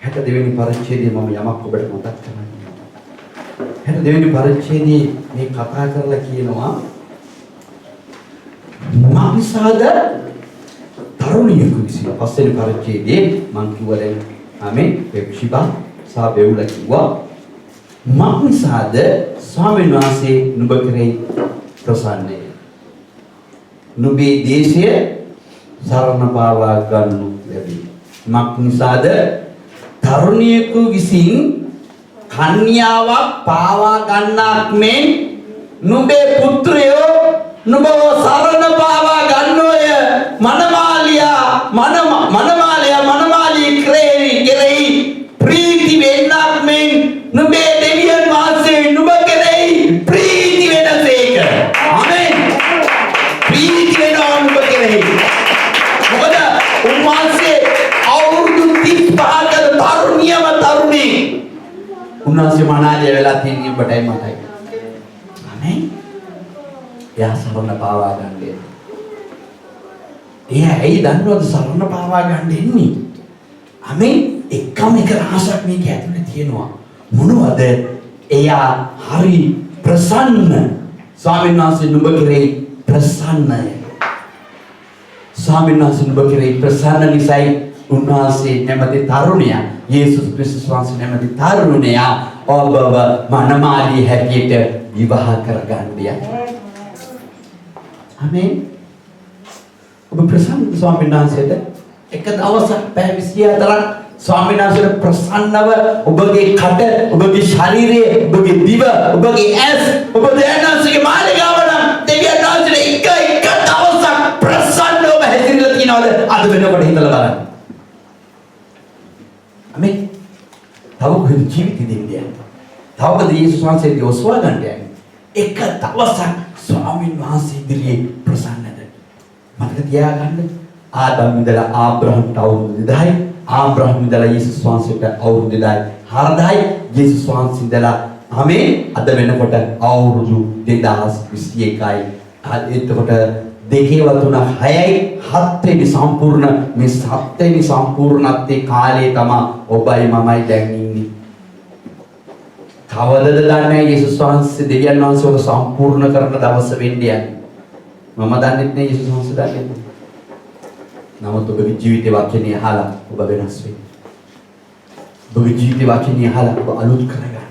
62 වෙනි පරිච්ඡේදයේ මම යමක් ඔබට මතක් කරනවා. 62 වෙනි පරිච්ඡේදයේ මේ කතා කරලා කියනවා මාංශාද තරුණියෙකු විසින් පස්වෙනි පරිච්ඡේදයේ මං කිව්වා දැන් ආමේ වෙක්ෂිබා සා බෙවුලා කිව්වා මාංශාද ස්වාමීන් වහන්සේ නුඹ කෙරෙහි ප්‍රසන්නයි. නුඹේ දේශය සරණ පාවා ගන්නු ලැබී. මාංශාද තරුණියෙකු විසින් කන්‍යාවක් පාවා ගන්නක් මෙන් නුඹේ පුත්‍රයෝ නුඹව සරණ පාවා ගන්නෝය. මනමාලිය කෙරෙහි ප්‍රීති වෙන්නක් මෙන් නුඹේ දෙවියන් වහන්සේ නුඹ කෙරෙහි ප්‍රීති වෙනසේක. ආමෙන්. ප්‍රීති වෙනවා නුඹ කෙරෙහි. මොකද උන්වහන්සේ අවුරුදු 35ක තරුණී උන්වහන්සේ මනාලිය වෙලා තියෙන ඔබටයි මතයි. ආමෙන්. එයා සරණ පාවා ගන්නේ. එයා ඇයි දන්නවද සරණ පාවා ගන්න එන්නේ? ආමෙන්. එකම එක රහසක් මේක ඇතුලේ තියෙනවා. මොනවද? එයා හරි ප්‍රසන්න. ස්වාමීන් වහන්සේ නුඹ කෙරෙහි ප්‍රසන්නය. ස්වාමීන් වහන්සේ නුඹ කෙරෙහි ප්‍රසන්න නිසායි උන්වහන්සේ නැමැති තරුණයා යේසුස් ක්‍රිස්තුස් වහන්සේ නැමැති තරුණයා ඔබව මනමාලී හැටියට විවාහ කරගන්නය. ආමේන්. ඔබ ප්‍රසන්න ස්වාමීන් වහන්සේට එක දවසක් පැය 24ක් ස්වාමීන් වහන්සේට ප්‍රසන්නව ඔබගේ කට, ඔබගේ ශරීරය, ඔබගේ දිව, ඔබගේ ඇස්, ඔබ දෙවියන්වහන්සේගේ මාලිගාව නම් දෙවියන්වහන්සේට එක දවසක් ප්‍රසන්නව හැසිරෙලා තියනවද? අද වෙනකොට හිතලා බලන්න. ආමේන්. තව කොහෙද ජීවිතේ දෙන්නේ? තවද යේසුස් වහන්සේගේ ඔස්වා ගන්න යන්නේ? එක දවසක් ස්වාමීන් වහන්සේ ඉදිරියේ ප්‍රසන්නද? මතක තියාගන්න. ආදම් ඉඳලා ආබ්‍රහම්ට අවුරුදු 2000යි. ආබ්‍රහම් ඉඳලා යේසුස් වහන්සේට අවුරුදු 2400යි. යේසුස් වහන්සේ ඉඳලා ආමේන් අද වෙනකොට අවුරුදු 2021යි. එතකොට දෙකේ වතුන 6යි 7 වෙනි සම්පූර්ණ මේ 7 වෙනි සම්පූර්ණත්වයේ කාලේ තමයි ඔබයි මමයි දැන් ඉන්නේ. කවදද දන්නේ යේසුස් වහන්සේ දෙවියන් වහන්සේව සම්පූර්ණ කරන දවස වෙන්නේ යන්නේ. මම දන්නේ නැහැ යේසුස් වහන්සේ දන්නේ නැහැ. නමුත් ඔබගේ ජීවිතේ වචනේ අහලා ඔබ වෙනස් වෙන්නේ. ඔබගේ ජීවිතේ වචනේ අහලා ඔබ අලුත් කරගන්න.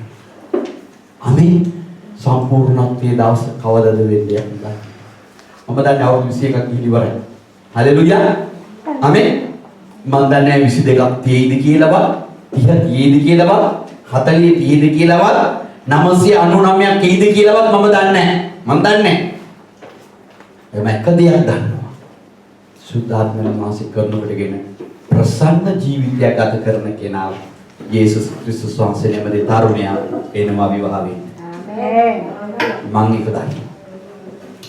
ආමේන්. සම්පූර්ණත්වයේ දවස කවදද වෙන්නේ යන්නේ. මම දන්නේ අවුරුදු 21ක් ගිහින් ඉවරයි. හලෙලුයා. ආමේන්. මම දන්නේ 22ක් තියෙයිද කියලාවත් 30 තියෙයිද කියලාවත් 40 තියෙයිද කියලාවත් 999ක් තියෙයිද කියලාවත් මම දන්නේ නැහැ. මම දන්නේ නැහැ. එම එක දෙයක් දන්නවා. සුද්ධාත්මයන් වාසය කරනකොටගෙන ප්‍රසන්න ජීවිතයක් ගත කරන කෙනා යේසුස් ක්‍රිස්තුස් වහන්සේ නැමැති තරුණයා එනවා විවාහ වෙන්න. ආමේන්. මම ඒක දන්නවා.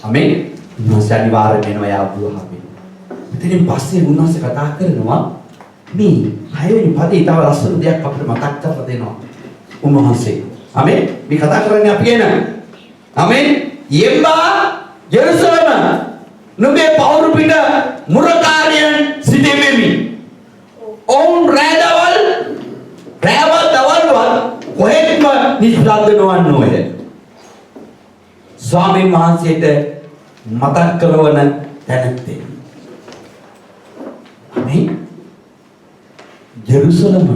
ආමේන්. උන්වහන්සේ අනිවාර්යෙන් එනවා යා විවාහ වෙන්න. ඉතින් පස්සේ උන්වහන්සේ කතා කරනවා මේ 6 වෙනි පදේ තව ලස්සන දෙයක් අපිට මතක් කරලා දෙනවා. උන්වහන්සේ. ආමේන්. මේ කතා කරන්නේ අපි ගැන. ආමේන්. යෙම්බා යෙරුසලම නුඹේ පවුරු පිට මුරකාරයන් සිටෙමෙමි. ඔවුන් රැඳවල් කොහෙත්ම නිශ්ශබ්ද නොවන්නෝය. ස්වාමීන් වහන්සේට මතක් කරවන තැනැත්තේ. මේ ජෙරුසලම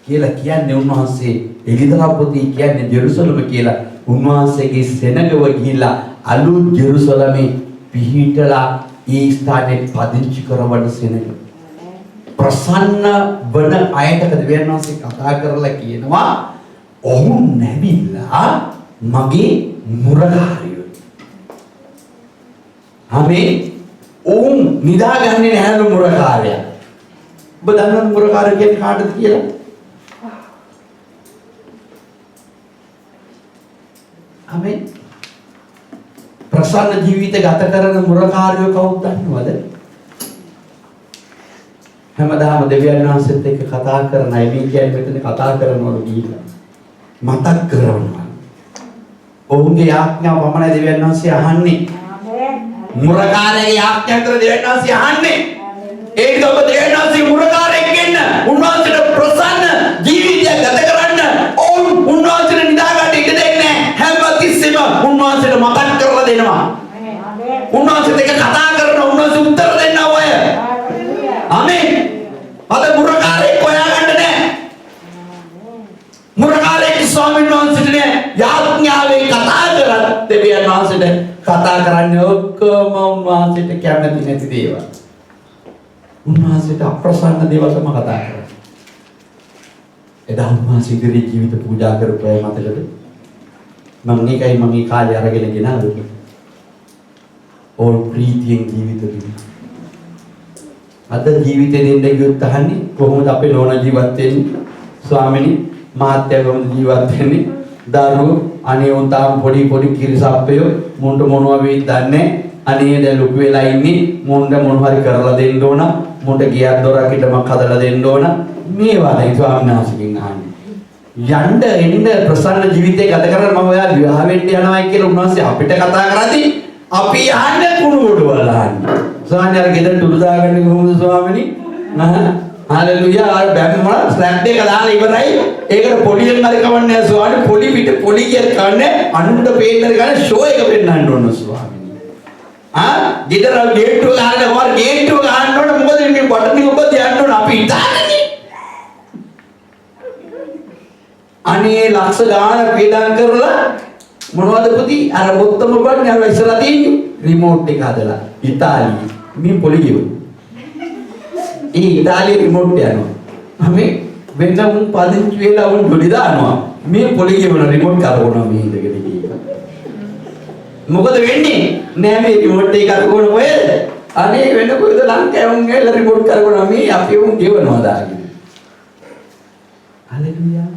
කියලා කියන්නේ උන්වහන්සේ එලිදරව් පොතේ කියන්නේ ජෙරුසලම කියලා උන්වහන්සේගේ සෙනගව ගිහිලා අලුත් ජෙරුසලමේ පිහිටලා ඒ ස්ථානයේ පදිංචි කරවන සෙනග. ප්‍රසන්න වන අයට දෙවියන්වහන්සේ කතා කරලා කියනවා ඔවුන් නැවිලා මගේ මුරකාරයෝ. ආමේ ඔවුන් නිදාගන්නේ නැහැ මුරකාරයා. ඔබ දන්නවද මුරකාරය කියන්නේ කාටද කියලා? ආමේ ප්‍රසන්න ජීවිත ගත කරන මුරකාරයෝ කවුද දන්නවද? හැමදාම දෙවියන් වහන්සේත් එක්ක කතා කරන අය මේ කියන්නේ මෙතන කතා කරනවලු කියලා මතක් කරනවා. ඔවුන්ගේ ආඥාව පමණයි දෙවියන් වහන්සේ අහන්නේ. ආමේන්. මුරකාරයේ ආඥා කර දෙවියන් වහන්සේ අහන්නේ. ඒක ඔබ දෙවියන් වහන්සේ මුරකාරයෙක් වෙන්න, උන්වහන්සේට ප්‍රසන්න ජීවිතයක් ගත කරන්න, උන්වහන්සේට නිදා ගන්න ඉඩ දෙන්නේ හැම තිස්සෙම උන්වහන්සේට මතක් කරලා දෙනවා. ආමේන්. උන්වහන්සේත් එක්ක කතා කරන උන්වහන්සේ උත්තර දෙන්න ඔය. ආමේන්. අද මුරකාරයෙක් හොයාගන්න නැහැ. මුරකාරයෙක් ස්වාමීන් වහන්සේට නෑ යාඥාවෙන් කතා කරත් දෙවියන් වහන්සේට කතා කරන්නේ ඔක්කොම උන්වහන්සේට කැමති නැති දේවල්. උන්වහන්සේට අප්‍රසන්න දේවල් තමයි කතා කරන්නේ. එදා උන්වහන්සේ ඉදිරියේ ජීවිත පූජා කරපු අය මතකද? මම මේ කාලේ අරගෙන ගෙනාවේ. ඕල් ප්‍රීතියෙන් ජීවිත දුන්නා. අද ජීවිතේ දෙන්න ගියොත් අහන්නේ කොහොමද අපේ නෝන ජීවත් වෙන්නේ? ස්වාමිනී මාත්‍යා කොහොමද ජීවත් වෙන්නේ? දරුවෝ අනේ උන් තාම පොඩි කිරිසප්පයෝ මුන්ට මොනවා වෙයිද දන්නේ අනේ දැන් ලොකු වෙලා ඉන්නේ මුන්ට මොන හරි කරලා දෙන්න ඕන මුන්ට ගියක් දොරක් හිටමක් හදලා දෙන්න ඕන මේවා දැන් ස්වාමීන් වහන්සේගෙන් අහන්නේ යන්න එන්න ප්‍රසන්න ජීවිතේ ගත කරලා මම ඔයා විවාහ වෙන්න යනවායි කියලා උන්වහන්සේ අපිට කතා කරද්දී අපි අහන්නේ කුණු ගොඩවල් අහන්නේ ස්වාමීන් වහන්සේ ගෙදර තුරු දාගන්නේ කොහොමද ස්වාමිනී හලෙලුයා. ආ බැම්මම ස්ලැබ් එක දාලා ඉවරයි. ඒකට පොඩියෙන් හරි කවන්නේ ස්වාමීනි. පොඩි පිට පොඩි කියක් කන්නේ අනුන්ට පේන්න ගන්න ෂෝ එක පෙන්නන්න ඕන ස්වාමීනි. ගෙදර ගේට්ටුව ගහන්න ඕන ගේට්ටුව ගහන්න ඕන මොකද මේ බටන් ඔබ තියන්න ඕන අපි ඉතාලනේ. අනේ ලක්ෂ ගාන වේදන් කරලා මොනවද පුතී අර බොත්තම බලන්නේ අර ඉස්සරහ තියෙන්නේ රිමෝට් එක හදලා ඉතාලියේ මේ පොලියෝ ඒ ඉතාලියේ රිමෝට් යනවා අපි වෙන උන් පදිංචි වෙලා උන් ඩොලි දානවා මේ පොලියෝ වල රිමෝට් කරවනවා මේ ඉඳගෙන ගිහින් මොකද වෙන්නේ නෑ මේ රිමෝට් එක කරවන කොහෙද අනේ වෙන කොහෙද ලංකාවේ උන් ගිහලා රිමෝට් කරවනවා මේ අපි උන් ගෙවනවා දාගෙන හලෙලුයා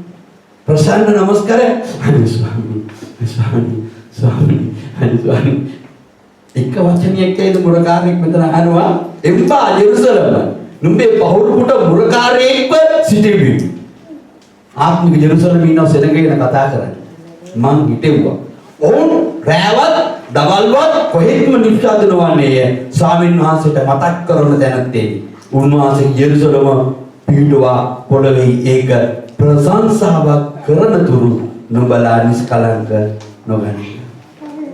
प्रसन्न नमस्कार स्वामी එක වචනයක් කියද මුරකාරයෙක් මෙතන අහනවා එම්බා ජෙරුසලම නුඹේ පහුරුකට මුරකාරයෙක්ව සිටිවි ආත්මික ජෙරුසලම ඉන්නව සෙනගගෙන කතා කරන්නේ මං හිටෙව්වා ඔවුන් රැවත් දවල්වත් කොහෙත්ම නිශ්ශබ්ද නොවන්නේ ස්වාමීන් වහන්සේට මතක් කරන තැනත්තේ උන්වහන්සේ ජෙරුසලම පිටුවා පොළවේ ඒක ප්‍රශංසාවක් කරන තුරු නුඹලා නිස්කලංක නොගනි.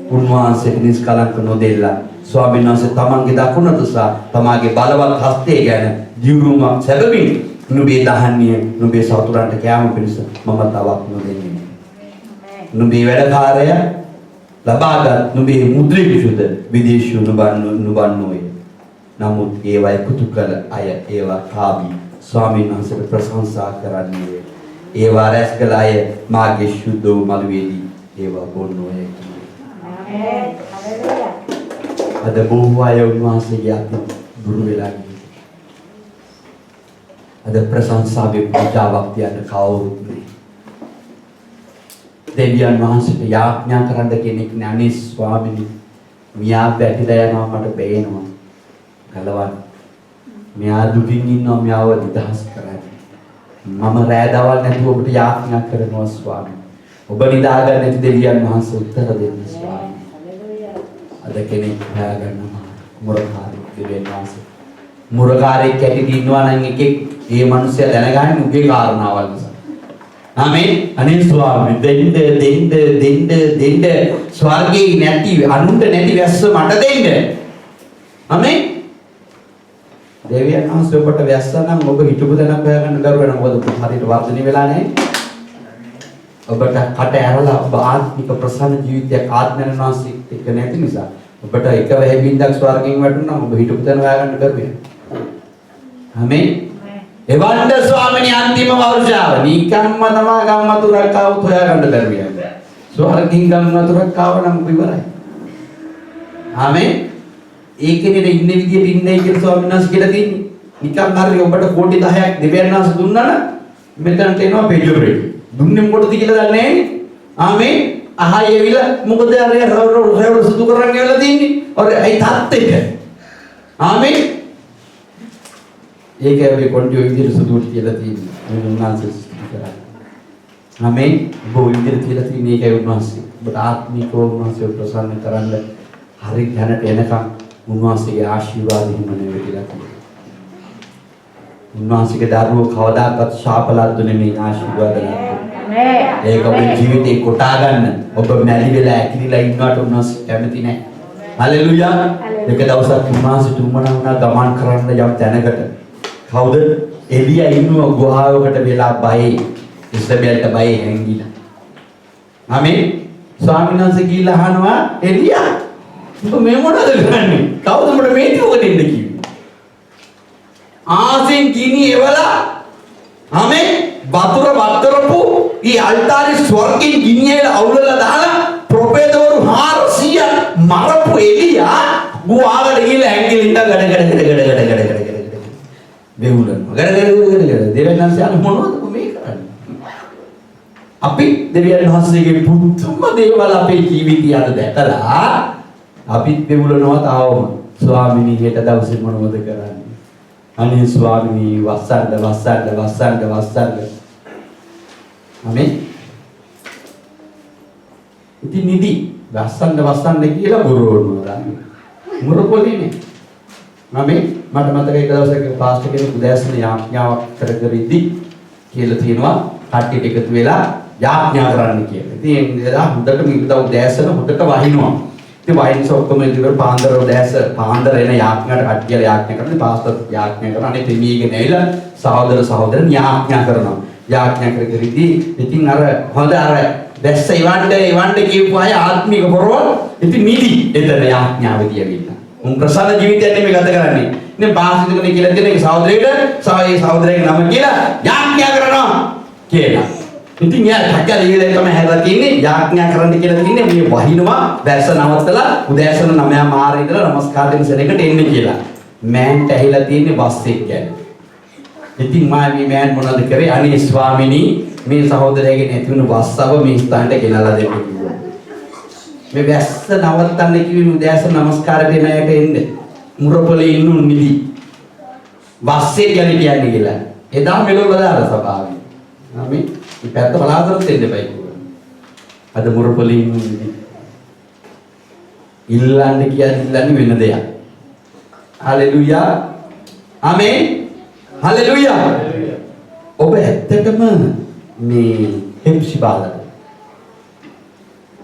උන්වහන්සේ නිස්කලංක නොදෙල්ලා ස්වාමීන් වහන්සේ තමන්ගේ දකුණට සහ තමාගේ බලවත් හස්තය ගැන ජීවුමක් සැබවින් නුඹේ දහන්නේ නුඹේ සතුරන්ට කැම පිණිස මම තවක් නොදෙන්නේ. නුඹේ වැඩකාරය ලබාගත් නුඹේ මුද්‍රිකුද විදේශීය නුබන්නෝය. නමුත් ඒවා එකතු කළ අය ඒවා කාබී ස්වාමීන් වහන්සේට ප්‍රශංසා කරන්නේ ඒවා රැස් කළ අය මාගේ සුද්ධ වූ මළුවේදී ඒවා බොන්නෝය කියන්නේ. අද බොහෝ අය උන්වහන්සේගේ අතින් දුරු වෙලා ගිහින්. අද ප්‍රශංසාවේ පූජාවක් තියන්න කවුරුත් නැහැ. දෙවියන් වහන්සේට යාඥා කරන්න කෙනෙක් නැහැ. අනේ ස්වාමීනි මියා බැටිලා යනවා මට පේනවා. ගලවන්න. මෙයා දුකින් ඉන්නවා මෙයාව නිදහස් කරන්න. මම රෑ දවල් නැතුව ඔබට යාඥා කරනවා ස්වාමී. ඔබ නිදාගන්න නැති දෙවියන් වහන්සේ උත්තර දෙන්න ස්වාමී. අද කෙනෙක් හොයාගන්නවා මුරකාරයෙක් දෙවියන් වහන්සේ. මුරකාරයෙක් කැටි දිනනවා නම් එකෙක් ඒ මිනිස්සයා දැනගන්නේ උගේ කාරණාවල් නිසා. ආමේන්. අනේ ස්වාමී දෙන්න ස්වර්ගේ නැති අනුන්ට නැති වැස්ස මට දෙන්න. ආමේන්. දෙවියන් වහන්සේ ඔබට වැස්ස නම් ඔබ හිටපු තැනක් හොයාගන්න බැරුව වෙන මොකද හරියට වර්ධනය වෙලා නැහැ. ඔබට කට ඇරලා ඔබ ආත්මික ප්‍රසන්න ජීවිතයක් ආත්මයන් වහන්සේ එක්ක නැති නිසා ඔබට එක වෙහෙබින්දක් ස්වර්ගයෙන් වැටුණා ඔබ හිටපු තැන හොයාගන්න බැරුව වෙනවා. ආමේන්. එවන්ද ස්වාමීනි අන්තිම වර්ෂාව නිකම්ම තමයි ගම්මතුරක් ආවොත් හොයාගන්න බැරුව යනවා. ස්වර්ගයෙන් ගම්මතුරක් ආව නම් ඉවරයි. ආමේන්. ඒකනේ ඉන්නේ විදියට ඉන්නේ කියලා ස්වාමීන් වහන්සේ කියලා තියෙන්නේ. නිකන් හරි ඔබට කෝටි 10ක් දෙවියන් වහන්සේ දුන්නා නම් මෙතනට එනවා පෙජොබ්‍රේට්. දුන්නේ මොකටද කියලා දන්නේ නැහැ. ආමේන්. අහයි එවිලා මොකද අර රැවුල සුදු කරන් ඇවිල්ලා තින්නේ. ඔර ඒ තාත්තෙට. ආමේන්. ඒකයි ඔබේ කොණ්ඩිය විදියට සුදුට කියලා තියෙන්නේ. මේ උන්වහන්සේ සිද්ධ කරා. ආමේන්. ඔබ විදියට කියලා තියෙන්නේ ඒකයි උන්වහන්සේ. ඔබට ආත්මිකව උන්වහන්සේ ප්‍රසන්න කරන්න හරි දැනට එනකම් උන්වහන්සේගේ ආශිර්වාද හිමනේ වෙතිලා තියෙනවා. උන්වහන්සේගේ දරුවෝ කවදාකවත් ශාපලද්ද නෙමෙයි ආශිර්වාද ලැබෙන්නේ. ඒක ඔබේ ජීවිතේ කොටා ගන්න. ඔබ මැලි වෙලා ඇකිලිලා ඉන්නවට උන්වහන්සේ කැමති නැහැ. හලෙලුයා. එක දවසක් උන්වහන්සේ තුමනා වුණා ගමන් කරන්න යම් තැනකට. කවුද? එලියා ඉන්නවා ගුහාවකට වෙලා බයේ. ඉස්රායල්ට බයේ හැංගිලා. ආමේන්. ස්වාමීන් වහන්සේ ගිහිල්ලා අහනවා එලියා ඔබ මේ මොනවද කරන්නේ? කවුද උඹට මේ ටික දෙන්න කිව්වේ? ආසෙන් ගිනි එවලා ආමේ වතුර වතරපු ඊ අල්තාරි ස්වර්ගෙන් ගිනියල අවුලලා දාලා ප්‍රොපේදවරු 400 මරපු එලියා ගුවාකට ගිහලා ඇඟිලි ඉඳ ගඩ වෙවුලන ගඩ දෙවියන්වහන්සේ අර මොනවද මේ කරන්නේ? අපි දෙවියන් වහන්සේගේ පුදුම දේවල් අපේ ජීවිතය අද දැකලා අපිත් වෙවුලනවා තාවම ස්වාමිනී හෙට දවසේ මොනවද කරන්නේ? අනේ ස්වාමිනී වස්සන්න. ආමේන්. ඉතින් නිදි වස්සන්න කියලා බොරවනවා. මුරපොලිනේ. මට මතකයි එක දවසක පාස්ටර් කෙනෙක් උදෑසන යාඥාවක් කර ඉද්දි කියලා තියෙනවා කට්ටියට එකතු වෙලා යාඥා කරන්න කියලා. ඉතින් එදා හොඳට මිනිදා උදෑසන හොඳට වහිනවා. ඉතින් වහිනස ඔක්කොම ඉතින් පාන්දර එන යාඥාට කට්ටිය යාඥා කරනවා. පාස්ටර් යාඥා කරනවා. අනේ තෙමීගෙන ඇවිල්ලා සහෝදරයන් යාඥා කරනවා. යාඥා කර ඉද්දි ඉතින් අර හොඳ අර දැස්ස ඉවන්න කියපු අය ආත්මික පොරවල් ඉතින් නිදි එතන යාඥාවේදී ඇවිල්ලා. උන් ප්‍රසන්න ජීවිතයක් නෙමෙයි ගත කරන්නේ. ඉතින් පාස්ටර් කෙනෙක් කියලා දෙන එක සහෝදරයෙක් නම කියලා යාඥා කරනවා කියලා. ඉතින් යා ටක්කල ඉවිලේ තමයි හැදලා තින්නේ යාඥා කරන්න කියලා තින්නේ මේ වහිනවා දැස්ස නවත්තලා උදෑසන 9 මාර ඉඳලා නමස්කාර දෙන්න සෙනඟට එන්නේ කියලා. මෑන්ට ඇහිලා තින්නේ බස් එක ගැන. ඉතින් මේ මෑන් මොනවද කරේ? අනේ ස්වාමිනී මේ සහෝදරයාගේ නැති වුණු බස්සව මේ ස්ථානට ගෙනලා දෙන්න කිව්වා. මේ වැස්ස නවත්තන්න කිව්වේ උදෑසන නමස්කාර දෙන්න අයට එන්න. මුරපොලේ ඉන්නු නිදි. බස්සේ ගැන කියන්නේ කියලා. එදා මෙලොව දාලා සභාවේ. මේ පැත්ත බලාගෙන දෙන්න එපයි කිව්වා. අද මුරපොලේ ඉන්නු නිදි. ඉල්ලන්න කියන්නේ වෙන දෙයක්. හලෙලුයා. ආමේන්. හලෙලුයා. ඔබ ඇත්තටම මේ හෙප්සිබාලද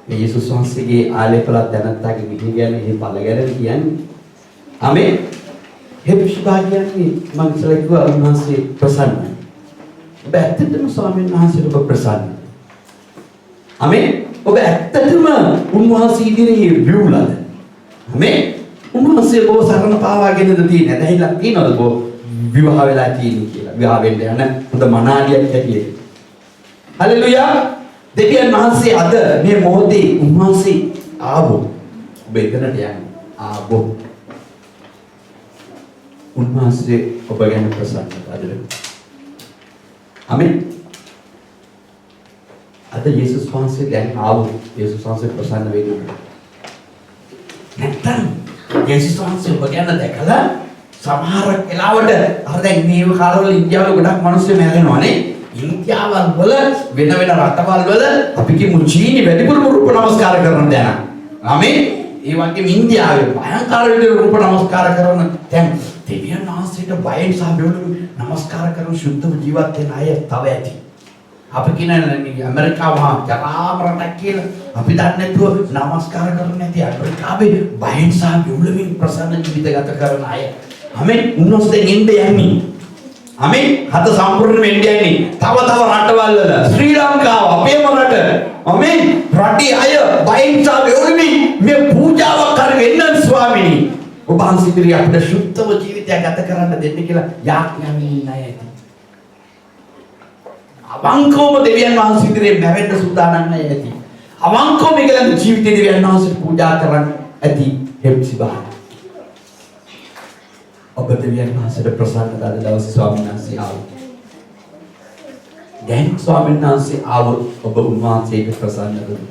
මේ යේසුස් වහන්සේගේ ආලේපලත් දැනත්තාගේ විදිහ ගැන එහි පළ ගැන කියන්නේ. ආමේන්. හෙප්සිබා කියන්නේ මම ඉස්සෙල්ලා කිව්වා උන්වහන්සේ ප්‍රසන්නයි. ඔබ ඇත්තටම ස්වාමීන් වහන්සේට ඔබ ප්‍රසන්නයි. ආමේන්. ඔබ ඇත්තටම උන්වහන්සේ ඉදිරියේ විවුලද? ආමේන්. උන්වහන්සේ ඔබ සරණ පාවාගෙනද තියෙන්නේ? නැහැලා තියනවද ඔබ විවාහ වෙලා තියෙන්නේ කියලා? විවාහ වෙන්න යන හොඳ මනාලියක් හැටියට. හලෙලුයා. දෙවියන් වහන්සේ අද මේ මොහොතේ උන්වහන්සේ ආවෝ. ඔබ එතනට යන්න. ආවෝ. උන්වහන්සේ ඔබ ගැන ප්‍රසන්නද අද? ආමේන්. අද යේසුස් වහන්සේ දැන් ආවෝ. යේසුස් වහන්සේ ප්‍රසන්න වෙන්නේ. නැත්තම් යේසුස් වහන්සේ ඔබ ගැන දැකලා සමහර වෙලාවට අර දැන් මේ කාලවල ඉන්දියාවල ගොඩක් මිනිස්සු මැරෙනවානේ. ඉන්දියාවල් වල වෙන රටවල් වල අපි කියමු චීනි වැඩිපුර රූප නමස්කාර කරන දැන. ආමේන්. ඒ වගේම ඉන්දියාවේ භයංකර විදිහට රූප නමස්කාර කරන දැන් දෙවියන් වහන්සේට බයෙන් සහ බෙවුලු නමස්කාර කරන සුද්ධව ජීවත් වෙන අය තව ඇති. අපි කියන්නේ ඇමරිකාව ජනාම රටක් කියලා අපි දන්නේ නැතුව නමස්කාර කරන්නේ නැති ඇමරිකාවේ බයෙන් සහ බෙවුලමින් ප්‍රසන්න ජීවිත ගත කරන අය. ආමේන්. උන්වහන්සේ යන්නේ. ආමේන්. හත සම්පූර්ණ වෙන්නේ යන්නේ. තව රටවල් වල ශ්‍රී ලංකාව අපේම රට. ආමේන්. රටේ අය බයෙන් සහ බෙවුලමින් මේ පූජාවක් කර වෙන්න ස්වාමීනි. ඔබ අන්සිතිරිය අපිට සුද්ධව ජීවිතයක් ගත කරන්න දෙන්න කියලා යාඥාවෙන් අය ඇති. අවංකවම දෙවියන් වහන්සේ ඉදිරියේ මැවෙන්න සූදානම් අය ඇති. අවංකවම ඊළඟ ජීවිතේ දෙවියන් වහන්සේට පූජා කරන්න ඇති. හෙප්සිබා. ඔබ දෙවියන් වහන්සේට ප්‍රසන්න දාන දවසේ ස්වාමීන් වහන්සේ ආවෝ. දැන් ස්වාමීන් වහන්සේ ආවෝ ඔබ උන්වහන්සේට ප්‍රසන්න වෙන්න.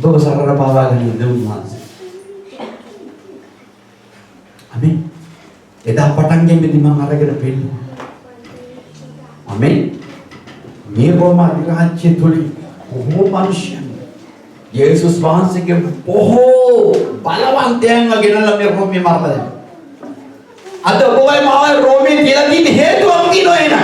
ඔබ සරණ පාවාගෙන ඉන්න උන්වහන්සේ. ආමේන්. එදා පටන් ගෙම්මේදී මම අරගෙන පෙන්නනවා. ආමේන්. මේ රෝම අධිරාජ්‍ය තුලින් බොහෝ මිනිසයන් යේසුස් වහන්සේගේ බොහෝ බලවන්තයන්ව ගෙනල්ලා මේ රෝමේ මරලා අද ඔබයි මාවයි රෝමේ කියලා තියෙන හේතුවක් තියෙනවා එන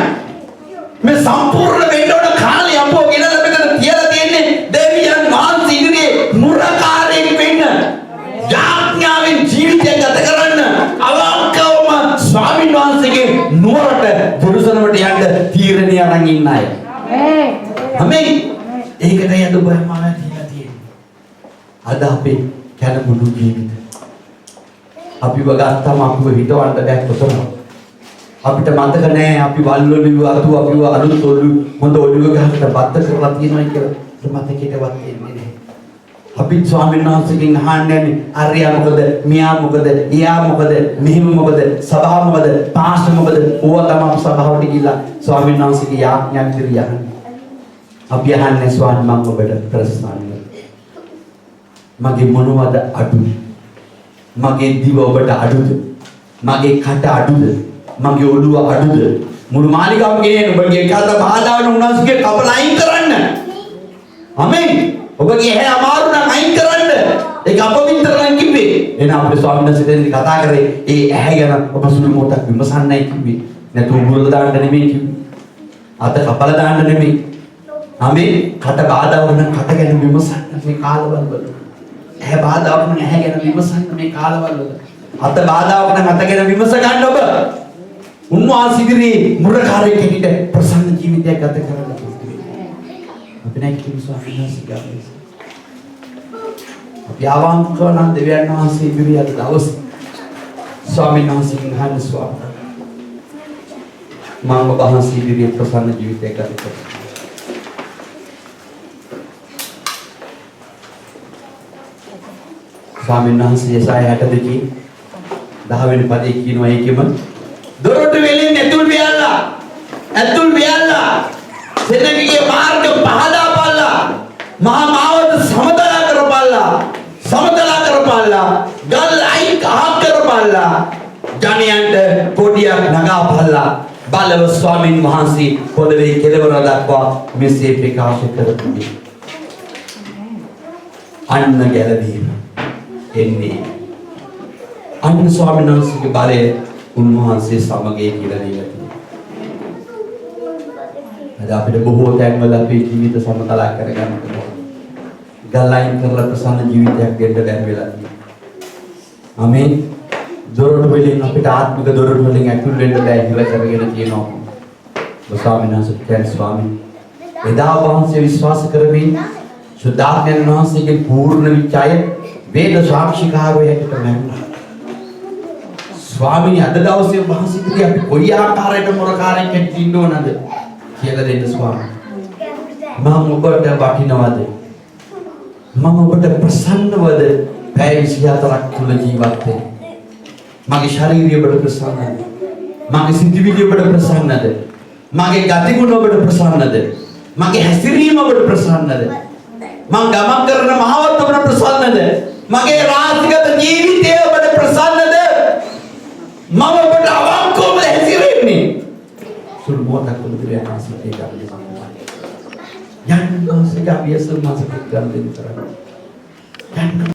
මේ සම්පූර්ණ වෙන්න ඕන කාලේ අපෝ ගෙනල්ලා මෙතන තියලා තියෙන්නේ දෙවියන් වහන්සේ ඉදිරියේ මුරකාරයෙක් වෙන්න යාඥාවෙන් ජීවිතය ගත කරන්න අවංකවම ස්වාමීන් වහන්සේගේ නුවරට ජෙරුසලමට යන්න තීරණය අරන් ඉන්න අය. ආමේන්. ඒකට යන්න ඔබ මාව තියලා තියෙන්නේ. අද අපේ කලබුණු ජීවිත අපිව ගත්තම අපිව හිතවන්න බෑ කොතන. අපිට මතක නෑ අපි වල්වලු අතු අපිව අලුත් ඔලු හොඳ ඔළුව ගහකට බද්ද කරලා තියෙනවා කියලා මතකෙටවත් එන්නේ නෑ. අපි ස්වාමීන් වහන්සේගෙන් අහන්නේ අරියා මොකද මියා මොකද ඊයා මොකද මෙහෙම මොකද සභාව මොකද පාස්ටර් මොකද ඕවා තමයි සභාවට ගිහිල්ලා ස්වාමීන් වහන්සේගේ යාඥා විදිහට යන්නේ. අපි අහන්නේ ස්වාමීන් මම ඔබට ප්‍රශ්න මගේ මොනවද අඩු? මගේ දිව ඔබට අඩුද? මගේ කට අඩුද? මගේ ඔළුව අඩුද? මුළු මාලිගාවම ගෙනියන්න ඔබගේ කත බාධාවන උනාසුගේ කපල අයින් කරන්න. ආමේන්. ඔබගේ ඇහැ අමාරු නම් අයින් කරන්න. ඒක අපවිත්‍ර නම් කිව්වේ. එන අපේ ස්වාමීන් වහන්සේ දෙන්නේ කතා කරේ ඒ ඇහැ ගැන ඔබ සුළු මොහොතක් විමසන්නයි කිව්වේ. නැතු උගුර දාන්න නෙමෙයි කිව්වේ. අත කපල දාන්න නෙමෙයි. ආමේ කට බාධා වුණ කට ගැන විමසන්න මේ කාලවල වල. ඇහැ බාධා වුණ ඇහැ ගැන විමසන්න මේ කාලවල වල. අත බාධා වුණ අත ගැන විමස ගන්න ඔබ. උන්වහන්සේ ඉදිරියේ මුරකාරයෙක් හැටියට ප්‍රසන්න ජීවිතයක් ගත කරන්න පුළුවන්. අපි නැගී සිටින ස්වාමීන් වහන්සේ ගාවේ. අපි ආවංකව නම් දෙවියන් වහන්සේ ඉදිරියේ අද දවසේ ස්වාමීන් වහන්සේගෙන් අහන්න ස්වාමීන් මම ඔබ වහන්සේ ඉදිරියේ ප්‍රසන්න ජීවිතයක් ගත කරන්න. ස්වාමීන් වහන්සේ යසාය 62 10 වෙනි පදයේ කියනවා ඒකෙම දොරටු වෙලින් ඇතුල් වෙයල්ලා සෙනගගේ මාර්ග පහදා පාලා මහා මාවත සමතලා කරපාලා ගල් අයින් කහ කරපාලා ජනයන්ට කොඩියක් නගා පාලා බලව ස්වාමීන් වහන්සේ පොළවේ කෙළවර දක්වා මෙසේ ප්‍රකාශ කරතුනි. අන්න ගැලවීම එන්නේ අන්න ස්වාමීන් වහන්සේගේ බලය උන්වහන්සේ සමගයේ කියලා දීලා තියෙනවා. අද අපිට බොහෝ තැන්වල අපේ ජීවිත සමතලා කරගන්න පුළුවන්. ගලයින් කරලා ප්‍රසන්න ජීවිතයක් දෙන්න බැරි වෙලා තියෙනවා. ආමේන්. දොරටු වලින් අපිට ආත්මික දොරටු වලින් ඇතුල් වෙන්න බැහැ කියලා කරගෙන තියෙනවා. ස්වාමීන් වහන්සේ කියන්නේ ස්වාමීන් එදා වහන්සේ විශ්වාස කරමින් සුද්ධාත්මයන් වහන්සේගේ පූර්ණ විචය වේද සාක්ෂිකාරයෝ හැටියට මැරුණා. ස්වාමීනි අද දවසේ වහන්සේගේ අපි කොයි ආකාරයකට මොරකාරයෙන් කැටි ඉන්න ඕනද කියලා දෙන්න ස්වාමීනි. මම ඔබට වටිනවද? මම ඔබට ප්‍රසන්නවද? පැය 24ක් තුල ජීවත් වෙන්න. මගේ ශරීරය ඔබට ප්‍රසන්නද? මගේ සිතිවිලි ඔබට ප්‍රසන්නද? මගේ ගතිගුණ ඔබට ප්‍රසන්නද? මගේ හැසිරීම ඔබට ප්‍රසන්නද? මම ගමන් කරන මාවත ඔබට ප්‍රසන්නද? මගේ රාජිකත ජීවිතය ඔබට ප්‍රසන්නද? මම ඔබට අවංකවම හැසිරෙන්නේ. සුළු මොහොතක් තුළ දෙවියන් වහන්සේ ඒක අපිට සම්මානයි. යන්න මාසික අපි යසල් මාසික ගන්න දෙන්න තරම්. යන්න